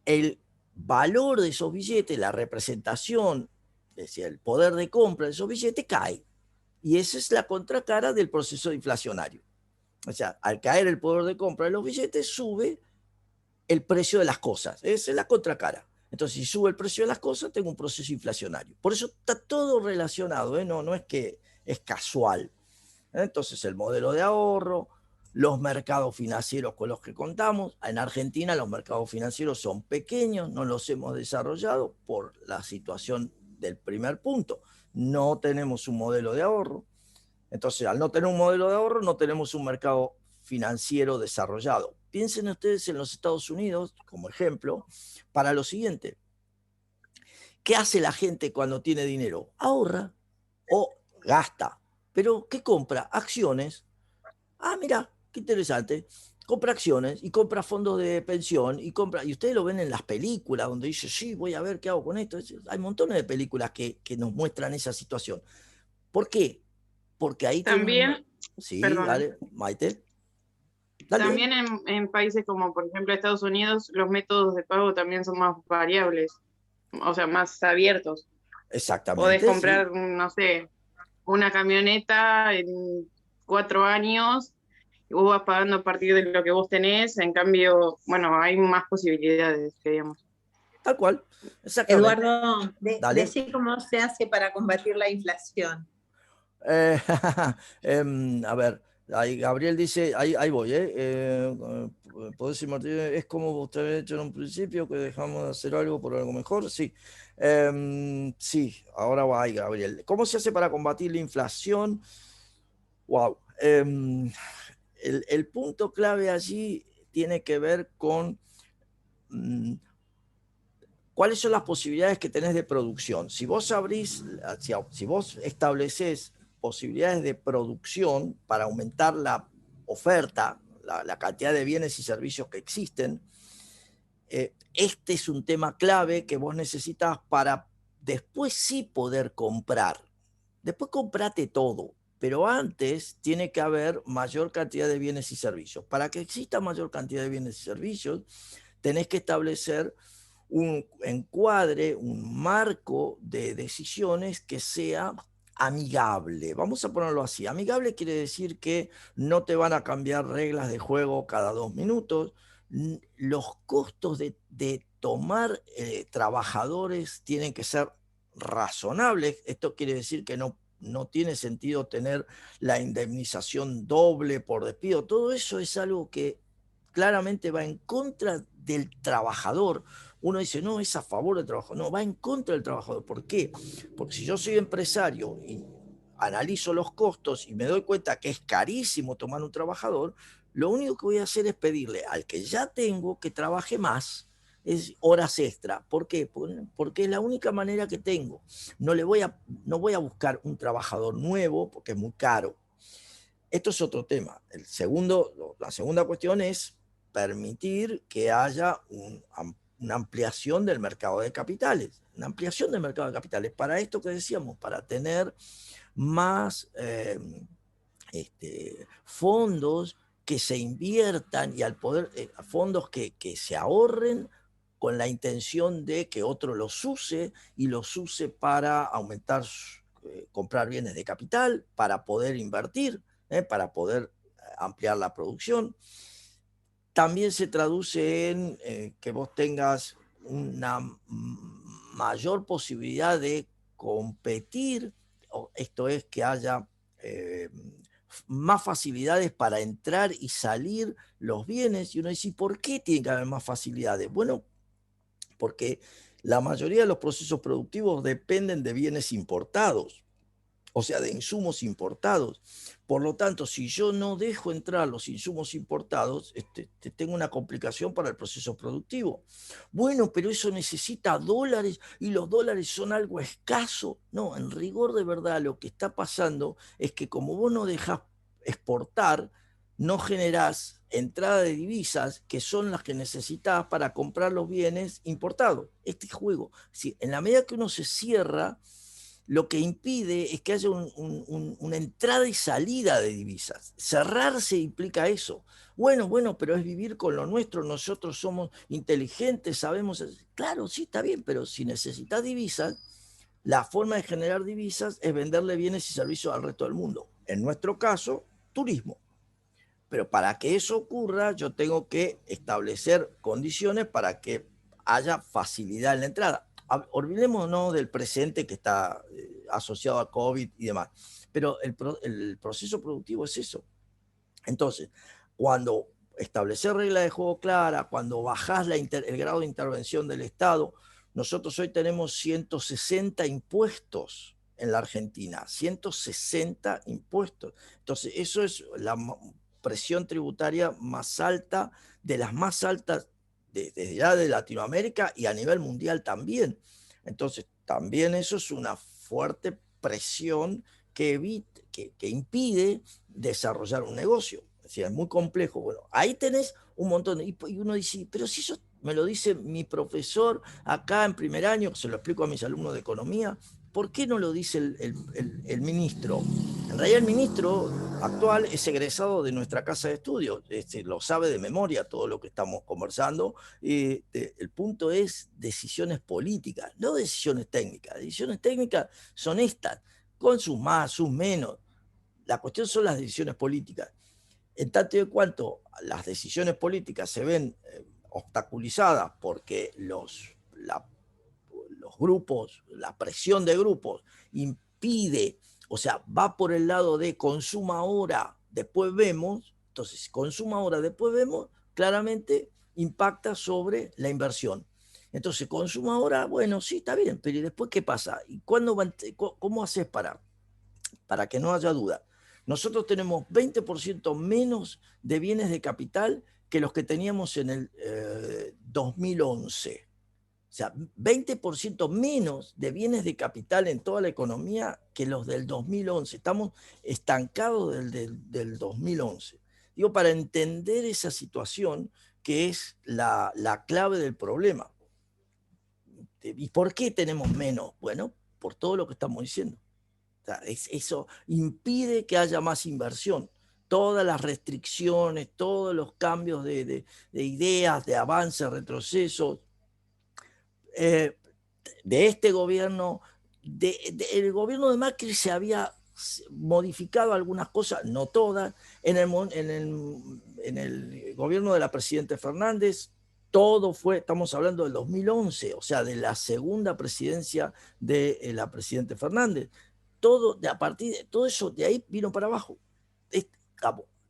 el valor de esos billetes, la representación, es decir, el poder de compra de esos billetes cae. Y esa es la contracara del proceso inflacionario. O sea, al caer el poder de compra de los billetes, sube el precio de las cosas. Esa es la contracara. Entonces, si sube el precio de las cosas, tengo un proceso inflacionario. Por eso está todo relacionado, no es que es casual. Entonces, el modelo de ahorro, los mercados financieros con los que contamos. En Argentina los mercados financieros son pequeños, no los hemos desarrollado por la situación del primer punto. No tenemos un modelo de ahorro. Entonces, al no tener un modelo de ahorro, no tenemos un mercado financiero desarrollado. Piensen ustedes en los Estados Unidos, como ejemplo, para lo siguiente. ¿Qué hace la gente cuando tiene dinero? Ahorra o gasta. ¿Pero qué compra? Acciones. Ah, mira, qué interesante. Compra acciones y compra fondos de pensión y ustedes lo ven en las películas donde dice, sí, voy a ver qué hago con esto. Hay montones de películas que nos muestran esa situación. ¿Por qué? Porque ahí También, Sí, perdón, dale, Maite. Dale. también en países como por ejemplo Estados Unidos, los métodos de pago también son más variables, o sea, más abiertos. Podés Exactamente, sí. comprar, no sé, una camioneta en 4 años y vos vas pagando a partir de lo que vos tenés, en cambio, bueno, hay más posibilidades, digamos. Tal cual, exactamente. Eduardo, Dale. decí cómo se hace para combatir la inflación. Eh, a ver, ahí Gabriel dice, ahí voy, podés decir, Martín, es como usted había hecho en un principio, que dejamos de hacer algo por algo mejor. Sí, sí, ahora va ahí, Gabriel. ¿Cómo se hace para combatir la inflación? Wow. El punto clave allí tiene que ver con cuáles son las posibilidades que tenés de producción. Si vos si vos estableces posibilidades de producción para aumentar la oferta, la cantidad de bienes y servicios que existen, este es un tema clave que vos necesitas para después sí poder comprar. Después comprate todo, pero antes tiene que haber mayor cantidad de bienes y servicios. Para que exista mayor cantidad de bienes y servicios, tenés que establecer un encuadre, un marco de decisiones que sea amigable. Vamos a ponerlo así. Amigable quiere decir que no te van a cambiar reglas de juego cada 2 minutos. Los costos de tomar trabajadores tienen que ser razonables. Esto quiere decir que no tiene sentido tener la indemnización doble por despido. Todo eso es algo que claramente va en contra del trabajador. Uno dice, no, es a favor del trabajador. No, va en contra del trabajador. ¿Por qué? Porque si yo soy empresario y analizo los costos y me doy cuenta que es carísimo tomar un trabajador, lo único que voy a hacer es pedirle al que ya tengo que trabaje más, es horas extra. ¿Por qué? Porque es la única manera que tengo. No voy a buscar un trabajador nuevo porque es muy caro. Esto es otro tema. La segunda cuestión es permitir que haya una ampliación del mercado de capitales. Una ampliación del mercado de capitales. Para esto que decíamos, para tener más fondos que se inviertan y al poder, fondos que se ahorren con la intención de que otro los use y los use para aumentar, comprar bienes de capital, para poder invertir, para poder ampliar la producción. También se traduce en que vos tengas una mayor posibilidad de competir, esto es que haya más facilidades para entrar y salir los bienes. Y uno dice, ¿por qué tiene que haber más facilidades? Bueno, porque la mayoría de los procesos productivos dependen de bienes importados, o sea, de insumos importados. Por lo tanto, si yo no dejo entrar los insumos importados, tengo una complicación para el proceso productivo. Bueno, pero eso necesita dólares y los dólares son algo escaso. No, en rigor de verdad lo que está pasando es que como vos no dejás exportar, no generás entrada de divisas que son las que necesitas para comprar los bienes importados. Este juego, si en la medida que uno se cierra, lo que impide es que haya una entrada y salida de divisas. Cerrarse implica eso. Bueno, pero es vivir con lo nuestro, nosotros somos inteligentes, sabemos. Claro, sí, está bien, pero si necesitas divisas, la forma de generar divisas es venderle bienes y servicios al resto del mundo. En nuestro caso, turismo. Pero para que eso ocurra, yo tengo que establecer condiciones para que haya facilidad en la entrada. Olvidémonos del presente que está asociado a COVID y demás. Pero el proceso productivo es eso. Entonces, cuando establecer reglas de juego claras, cuando bajás el grado de intervención del Estado, nosotros hoy tenemos 160 impuestos en la Argentina, 160 impuestos. Entonces, eso es la presión tributaria más alta, de las más altas desde ya de Latinoamérica y a nivel mundial también. Entonces, también eso es una fuerte presión que impide desarrollar un negocio. Es decir, es muy complejo. Bueno, ahí tenés un montón. Y uno dice, pero si eso me lo dice mi profesor acá en primer año, se lo explico a mis alumnos de economía, ¿por qué no lo dice el ministro? En realidad el ministro actual es egresado de nuestra casa de estudios, lo sabe de memoria todo lo que estamos conversando. El punto es decisiones políticas, no decisiones técnicas. Decisiones técnicas son estas, con sus más, sus menos. La cuestión son las decisiones políticas. En tanto y en cuanto las decisiones políticas se ven obstaculizadas porque los los grupos, la presión de grupos impide, o sea, va por el lado de consuma ahora, después vemos, entonces consuma ahora, después vemos, claramente impacta sobre la inversión. Entonces, consuma ahora, bueno, sí, está bien, pero ¿y después qué pasa? ¿Y cómo haces para que no haya duda? Nosotros tenemos 20% menos de bienes de capital que los que teníamos en el 2011. O sea, 20% menos de bienes de capital en toda la economía que los del 2011. Estamos estancados del 2011. Digo, para entender esa situación que es la clave del problema. ¿Y por qué tenemos menos? Bueno, por todo lo que estamos diciendo. O sea, eso impide que haya más inversión. Todas las restricciones, todos los cambios de ideas, de avances, retrocesos, de este gobierno, el gobierno de Macri se había modificado algunas cosas, no todas. En el gobierno de la presidenta Fernández, todo fue, estamos hablando del 2011, o sea, de la segunda presidencia de la presidenta Fernández. Todo, a partir de todo eso, de ahí vino para abajo.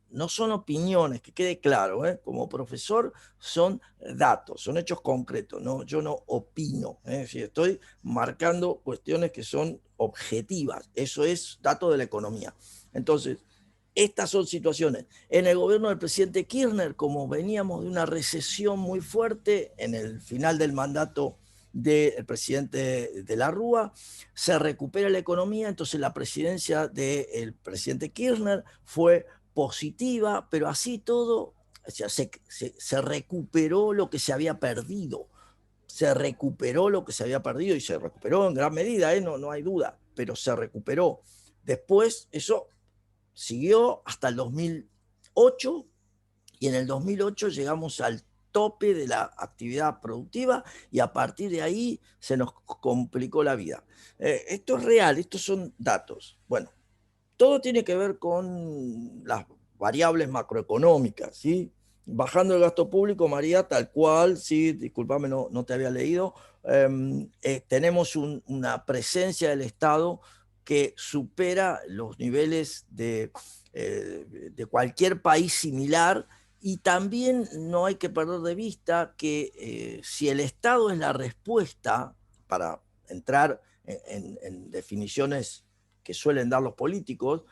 No son opiniones, que quede claro, como profesor son datos, son hechos concretos, ¿no? Yo no opino, si estoy marcando cuestiones que son objetivas, eso es dato de la economía. Entonces, estas son situaciones. En el gobierno del presidente Kirchner, como veníamos de una recesión muy fuerte en el final del mandato del presidente de la Rúa, se recupera la economía, entonces la presidencia del presidente Kirchner fue positiva, pero así todo, o sea, se recuperó lo que se había perdido. Se recuperó lo que se había perdido y se recuperó en gran medida, no hay duda, pero se recuperó. Después eso siguió hasta el 2008 y en el 2008 llegamos al tope de la actividad productiva y a partir de ahí se nos complicó la vida. Esto es real, estos son datos. Bueno, todo tiene que ver con las variables macroeconómicas, ¿sí? Bajando el gasto público, María, tal cual, sí, discúlpame, no te había leído, tenemos una presencia del Estado que supera los niveles de cualquier país similar, y también no hay que perder de vista que si el Estado es la respuesta, para entrar en definiciones que suelen dar los políticos,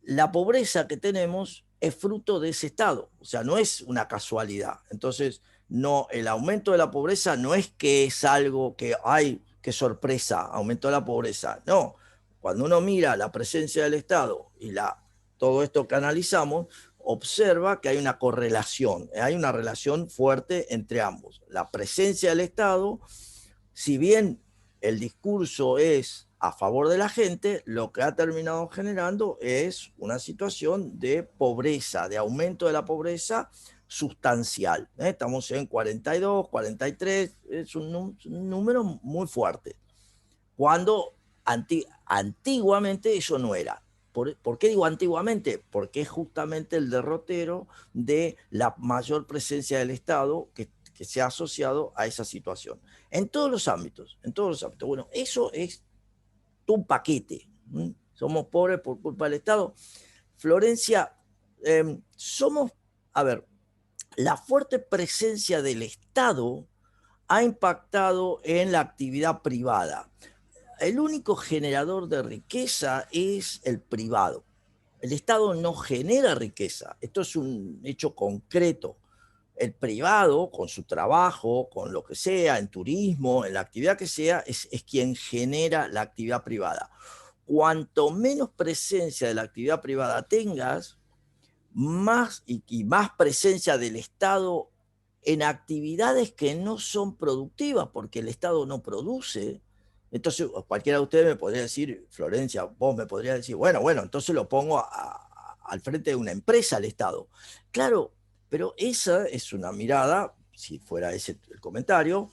la pobreza que tenemos es fruto de ese Estado, o sea, no es una casualidad. Entonces, no, el aumento de la pobreza no es que es algo que, ay, qué sorpresa, aumentó la pobreza. No, cuando uno mira la presencia del Estado y todo esto que analizamos, observa que hay una correlación, hay una relación fuerte entre ambos. La presencia del Estado, si bien el discurso es a favor de la gente, lo que ha terminado generando es una situación de pobreza, de aumento de la pobreza sustancial. Estamos en 42, 43, es un número muy fuerte. Cuando antiguamente eso no era. ¿Por qué digo antiguamente? Porque es justamente el derrotero de la mayor presencia del Estado que se ha asociado a esa situación. En todos los ámbitos, en todos los ámbitos. Bueno, eso es un paquete. Somos pobres por culpa del Estado. Florencia, la fuerte presencia del Estado ha impactado en la actividad privada. El único generador de riqueza es el privado. El Estado no genera riqueza. Esto es un hecho concreto. El privado, con su trabajo, con lo que sea, en turismo, en la actividad que sea, es quien genera la actividad privada. Cuanto menos presencia de la actividad privada tengas, más y más presencia del Estado en actividades que no son productivas, porque el Estado no produce. Entonces, cualquiera de ustedes me podría decir, Florencia, vos me podrías decir, bueno, entonces lo pongo al frente de una empresa al Estado. Claro, pero esa es una mirada, si fuera ese el comentario,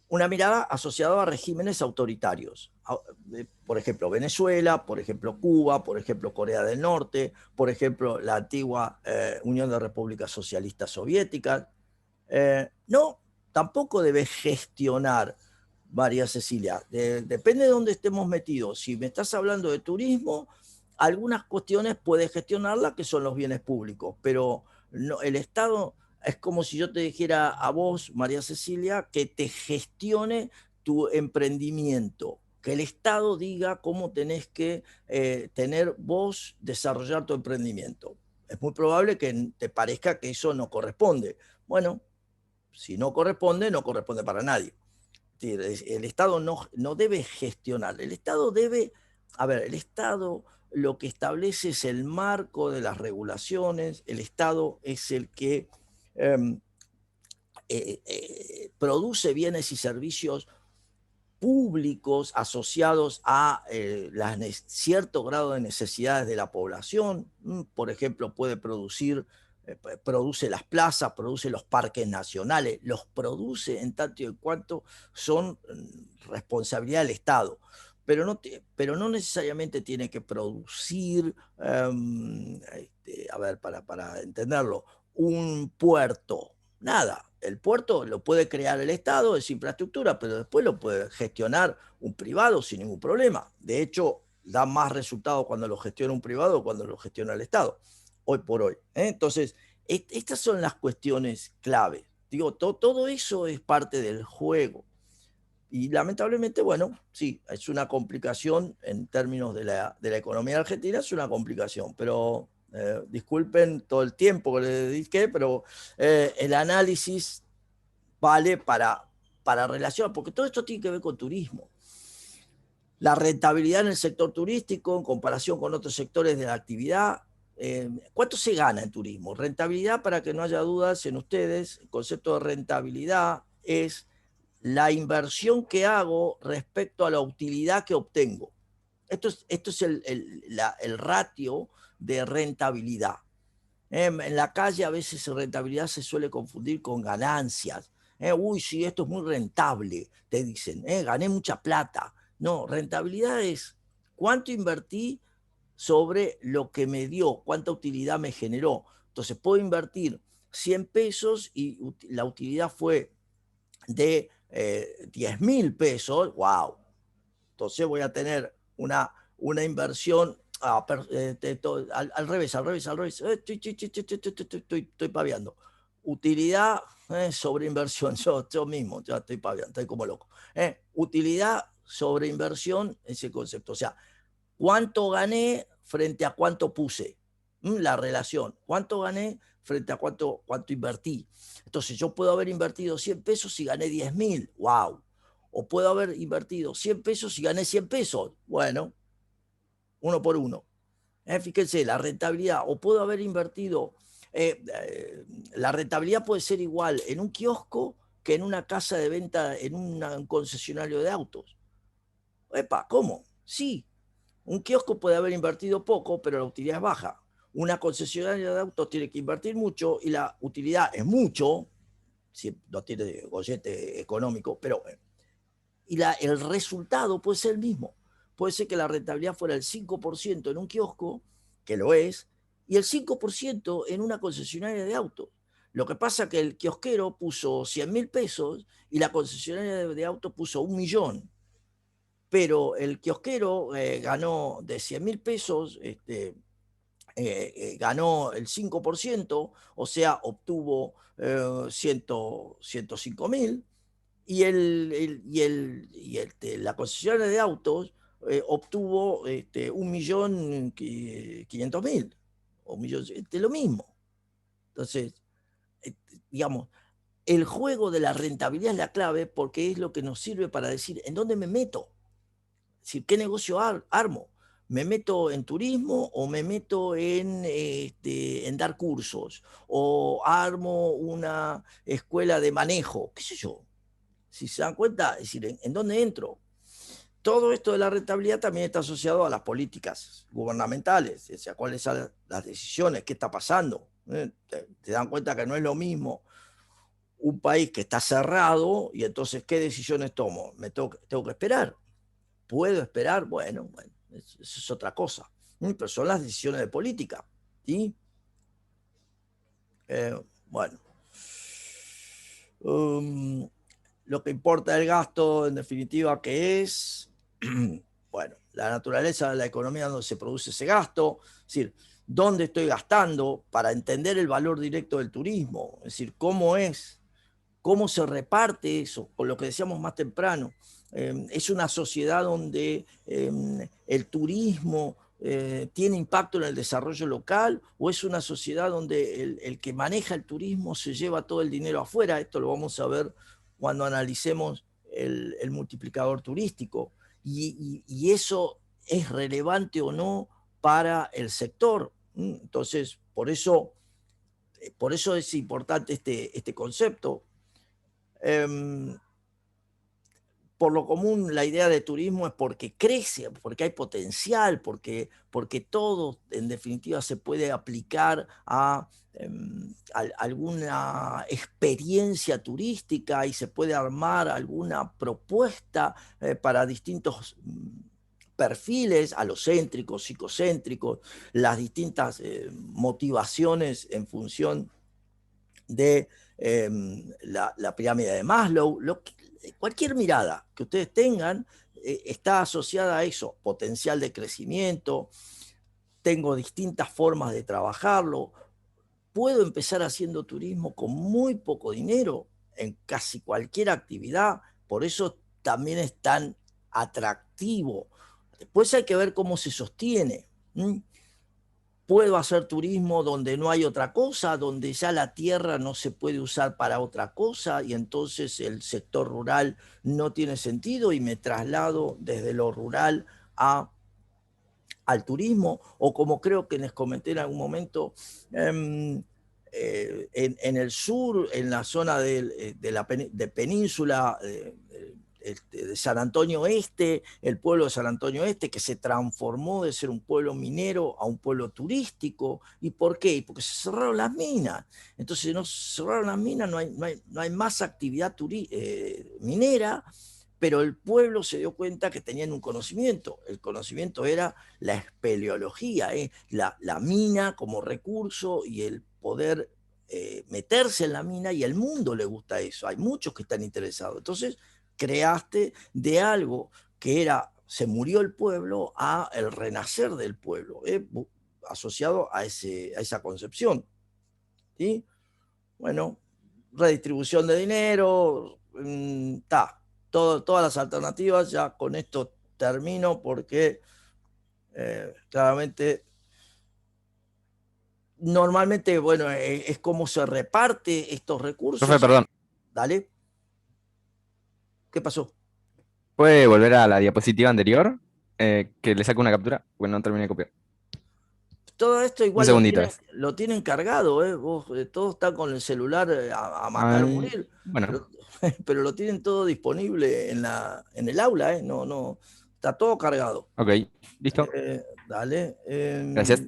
una mirada asociada a regímenes autoritarios. Por ejemplo, Venezuela, por ejemplo, Cuba, por ejemplo, Corea del Norte, por ejemplo, la antigua Unión de Repúblicas Socialistas Soviéticas. No, tampoco debe gestionar, María Cecilia. Depende de dónde estemos metidos. Si me estás hablando de turismo, algunas cuestiones puedes gestionarlas, que son los bienes públicos, pero no, el Estado es como si yo te dijera a vos, María Cecilia, que te gestione tu emprendimiento, que el Estado diga cómo tenés que tener vos, desarrollar tu emprendimiento. Es muy probable que te parezca que eso no corresponde. Bueno, si no corresponde, no corresponde para nadie. El Estado no debe gestionar, el Estado debe, a ver, el Estado lo que establece es el marco de las regulaciones, el Estado es el que produce bienes y servicios públicos asociados a cierto grado de necesidades de la población. Por ejemplo, puede produce las plazas, produce los parques nacionales, los produce en tanto y cuanto son responsabilidad del Estado. Pero no necesariamente tiene que producir, a ver, para entenderlo, un puerto. Nada, el puerto lo puede crear el Estado, es infraestructura, pero después lo puede gestionar un privado sin ningún problema. De hecho, da más resultados cuando lo gestiona un privado que cuando lo gestiona el Estado, hoy por hoy. Entonces, estas son las cuestiones clave. Digo, todo eso es parte del juego. Y lamentablemente, bueno, sí, es una complicación en términos de la economía argentina, es una complicación, pero disculpen todo el tiempo que le dediqué, pero el análisis vale para relacionar, porque todo esto tiene que ver con turismo. La rentabilidad en el sector turístico en comparación con otros sectores de la actividad. ¿Cuánto se gana en turismo? Rentabilidad, para que no haya dudas en ustedes, el concepto de rentabilidad es la inversión que hago respecto a la utilidad que obtengo. Esto es el ratio de rentabilidad. En la calle a veces rentabilidad se suele confundir con ganancias. Uy, sí, esto es muy rentable, te dicen. Gané mucha plata. No, rentabilidad es cuánto invertí sobre lo que me dio, cuánta utilidad me generó. Entonces puedo invertir 100 pesos y la utilidad fue de 10.000 pesos, wow. Entonces voy a tener una inversión al revés. Estoy paviando. Utilidad sobre inversión. Yo mismo ya estoy paviando, estoy como loco. Utilidad sobre inversión, ese concepto. O sea, ¿cuánto gané frente a cuánto puse? La relación. ¿Cuánto gané frente a cuánto invertí? Entonces yo puedo haber invertido 100 pesos y gané 10.000. ¡Wow! O puedo haber invertido 100 pesos y gané 100 pesos. Bueno, uno por uno. Fíjense, la rentabilidad. O puedo haber invertido... la rentabilidad puede ser igual en un kiosco que en una casa de venta, en un concesionario de autos. Epa, ¿cómo? Sí, un kiosco puede haber invertido poco, pero la utilidad es baja. Una concesionaria de autos tiene que invertir mucho y la utilidad es mucho, si no tiene gollete económico, pero el resultado puede ser el mismo. Puede ser que la rentabilidad fuera el 5% en un kiosco, que lo es, y el 5% en una concesionaria de autos. Lo que pasa es que el kiosquero puso 100.000 pesos y la concesionaria de autos puso 1.000.000. Pero el kiosquero ganó de 100.000 pesos, ganó el 5%, o sea, obtuvo 105.000, la concesionaria de autos obtuvo 1.500.000, o lo mismo. Entonces, digamos, el juego de la rentabilidad es la clave porque es lo que nos sirve para decir en dónde me meto. Es decir, ¿qué negocio armo? ¿Me meto en turismo o me meto en dar cursos? ¿O armo una escuela de manejo? ¿Qué sé yo? Si se dan cuenta, es decir, ¿en dónde entro? Todo esto de la rentabilidad también está asociado a las políticas gubernamentales, o sea, cuáles son las decisiones, qué está pasando. Te dan cuenta que no es lo mismo un país que está cerrado y entonces, ¿qué decisiones tomo? Tengo que esperar. ¿Puedo esperar? Bueno, eso es otra cosa. Pero son las decisiones de política. ¿Sí? Bueno. Lo que importa el gasto, en definitiva, ¿qué es? Bueno, la naturaleza de la economía donde se produce ese gasto, es decir, dónde estoy gastando para entender el valor directo del turismo, es decir, cómo se reparte eso, con lo que decíamos más temprano. Es una sociedad donde el turismo tiene impacto en el desarrollo local, o es una sociedad donde el que maneja el turismo se lleva todo el dinero afuera. Esto lo vamos a ver cuando analicemos el multiplicador turístico. Y eso es relevante o no para el sector. Entonces, por eso es importante este concepto. Por lo común, la idea de turismo es porque crece, porque hay potencial, porque todo, en definitiva, se puede aplicar a alguna experiencia turística y se puede armar alguna propuesta para distintos perfiles, alocéntricos, psicocéntricos, las distintas motivaciones en función de la pirámide de Maslow. Cualquier mirada que ustedes tengan está asociada a eso, potencial de crecimiento, tengo distintas formas de trabajarlo, puedo empezar haciendo turismo con muy poco dinero en casi cualquier actividad, por eso también es tan atractivo. Después hay que ver cómo se sostiene. Puedo hacer turismo donde no hay otra cosa, donde ya la tierra no se puede usar para otra cosa y entonces el sector rural no tiene sentido y me traslado desde lo rural al turismo, o como creo que les comenté en algún momento, en el sur, en la zona de península, de San Antonio Este, el pueblo de San Antonio Este, que se transformó de ser un pueblo minero a un pueblo turístico. ¿Y por qué? Porque se cerraron las minas. Entonces, si no se cerraron las minas, no hay más actividad minera, pero el pueblo se dio cuenta que tenían un conocimiento. El conocimiento era la espeleología, la mina como recurso y el poder meterse en la mina, y al mundo le gusta eso. Hay muchos que están interesados. Entonces, creaste de algo que se murió el pueblo a el renacer del pueblo, asociado a esa concepción. ¿Sí? Bueno, redistribución de dinero, todas las alternativas. Ya con esto termino porque claramente, normalmente, bueno, es cómo se reparte estos recursos. Profe, perdón. Dale. ¿Qué pasó? ¿Puede volver a la diapositiva anterior? Que le saque una captura, porque no terminé de copiar. Todo esto Un igual segundito. lo tienen cargado, vos, todo está con el celular a matar o morir, Bueno, pero lo tienen todo disponible en el aula, no, está todo cargado. ok, listo. Dale. Gracias.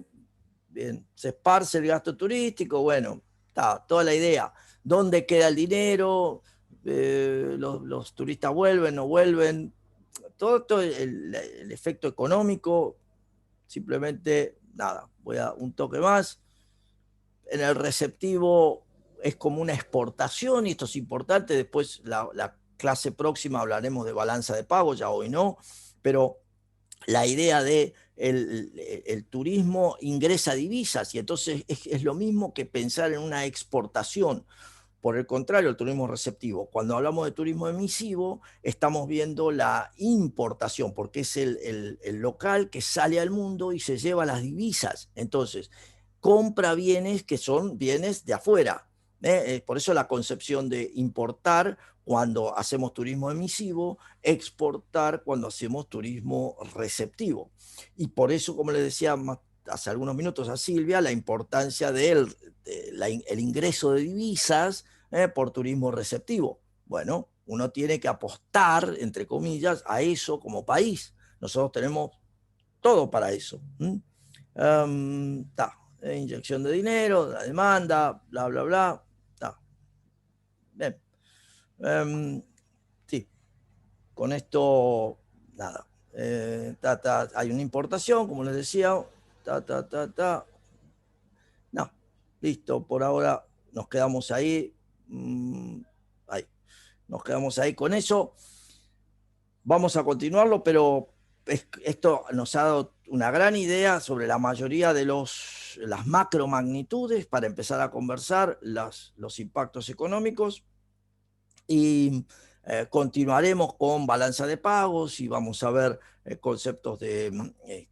Bien, se esparce el gasto turístico, bueno, está toda la idea. ¿Dónde queda el dinero? Los turistas vuelven, no vuelven. Todo el efecto económico, simplemente, nada, voy a un toque más. En el receptivo es como una exportación, y esto es importante. Después, la clase próxima hablaremos de balanza de pago, ya hoy no, pero la idea de el turismo ingresa divisas, y entonces es lo mismo que pensar en una exportación. Por el contrario, el turismo receptivo, cuando hablamos de turismo emisivo, estamos viendo la importación, porque es el local que sale al mundo y se lleva las divisas. Entonces, compra bienes que son bienes de afuera. Por eso la concepción de importar cuando hacemos turismo emisivo, exportar cuando hacemos turismo receptivo. Y por eso, como le decía hace algunos minutos a Silvia, la importancia del el ingreso de divisas por turismo receptivo. Bueno, uno tiene que apostar, entre comillas, a eso como país. Nosotros tenemos todo para eso. Inyección de dinero, la demanda, bla, bla, bla. Bien. Sí, con esto, nada. Hay una importación, como les decía. No, listo, por ahora nos quedamos ahí. ahí. Nos quedamos ahí con eso. Vamos a continuarlo, pero esto nos ha dado una gran idea sobre la mayoría de las macromagnitudes para empezar a conversar los impactos económicos. Y continuaremos con balanza de pagos y vamos a ver conceptos de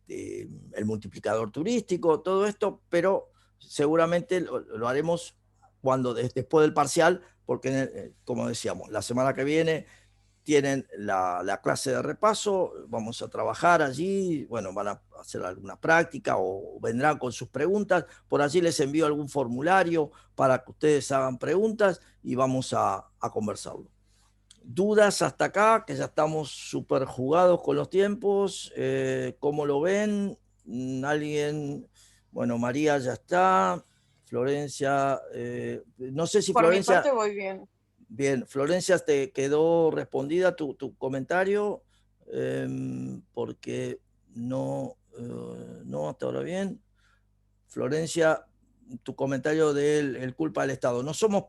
el multiplicador turístico, todo esto, pero seguramente lo haremos después del parcial, porque como decíamos, la semana que viene tienen la clase de repaso, vamos a trabajar allí, bueno, van a hacer alguna práctica o vendrán con sus preguntas, por allí les envío algún formulario para que ustedes hagan preguntas y vamos a conversarlo. ¿Dudas hasta acá? Que ya estamos súper jugados con los tiempos. ¿Cómo lo ven? ¿Alguien? Bueno, María ya está. Florencia, no sé si Por mi Florencia... parte voy bien. Bien, Florencia, ¿te quedó respondida tu comentario? Porque no, hasta ahora bien. Florencia, tu comentario del culpa del Estado. No somos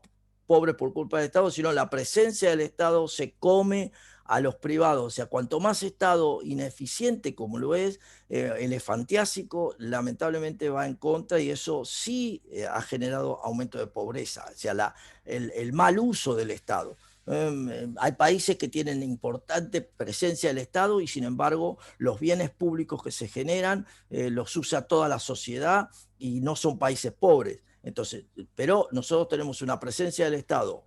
pobres por culpa del Estado, sino la presencia del Estado se come a los privados. O sea, cuanto más Estado ineficiente como lo es, elefantiásico, lamentablemente va en contra y eso sí ha generado aumento de pobreza. O sea, el mal uso del Estado. Hay países que tienen importante presencia del Estado y sin embargo los bienes públicos que se generan los usa toda la sociedad y no son países pobres. Entonces, pero nosotros tenemos una presencia del Estado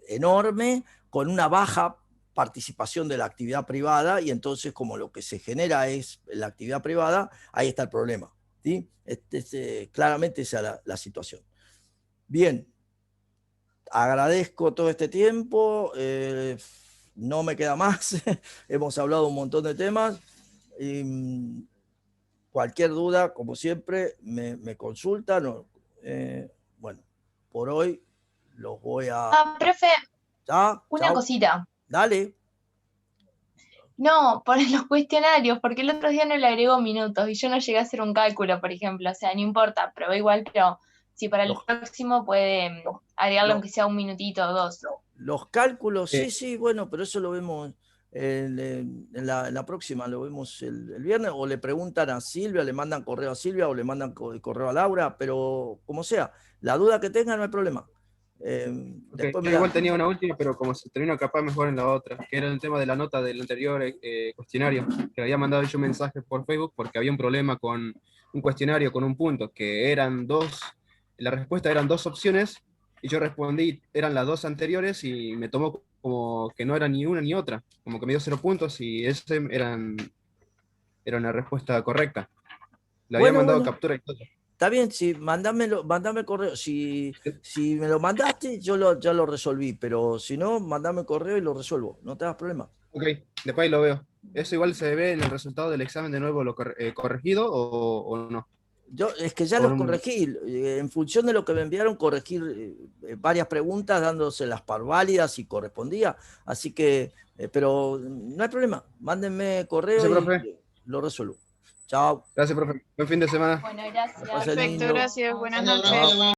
enorme con una baja participación de la actividad privada y entonces como lo que se genera es la actividad privada, ahí está el problema. ¿Sí? Claramente esa es la situación. Bien. Agradezco todo este tiempo, no me queda más, hemos hablado un montón de temas. Y, cualquier duda, como siempre, me consultan. Bueno, por hoy los voy a... Profe, ¿Ya? una Chao. cosita. Dale. No, por los cuestionarios, porque el otro día no le agregó minutos y yo no llegué a hacer un cálculo, por ejemplo, o sea, no importa, pero igual, pero si para el próximo puede agregarle aunque sea un minutito o dos. Los cálculos, sí, bueno, pero eso lo vemos en la próxima, lo vemos el viernes, o le preguntan a Silvia, le mandan correo a Silvia o le mandan correo a Laura, pero como sea, la duda que tengan no hay problema. Yo igual tenía una última, pero como se terminó capaz mejor en la otra, que era el tema de la nota del anterior cuestionario, que había mandado yo un mensaje por Facebook porque había un problema con un cuestionario con un punto, que eran la respuesta eran dos opciones, y yo respondí, eran las dos anteriores, y me tomó como que no era ni una ni otra, como que me dio 0 puntos, y era una respuesta correcta. Le había mandado captura y todo. Está bien, sí, mandame correo. Si me lo mandaste, yo ya lo resolví, pero si no, mandame correo y lo resuelvo. No te das problema. Ok, después lo veo. ¿Eso igual se ve en el resultado del examen de nuevo corregido o no? Es que ya los corregí. En función de lo que me enviaron, corregí varias preguntas, dándoselas por válidas y correspondía. Así que, pero no hay problema. Mándenme correo y lo resuelvo. Chao. Gracias, profe. Buen fin de semana. Bueno, gracias. Perfecto, gracias. Buenas noches. Chao.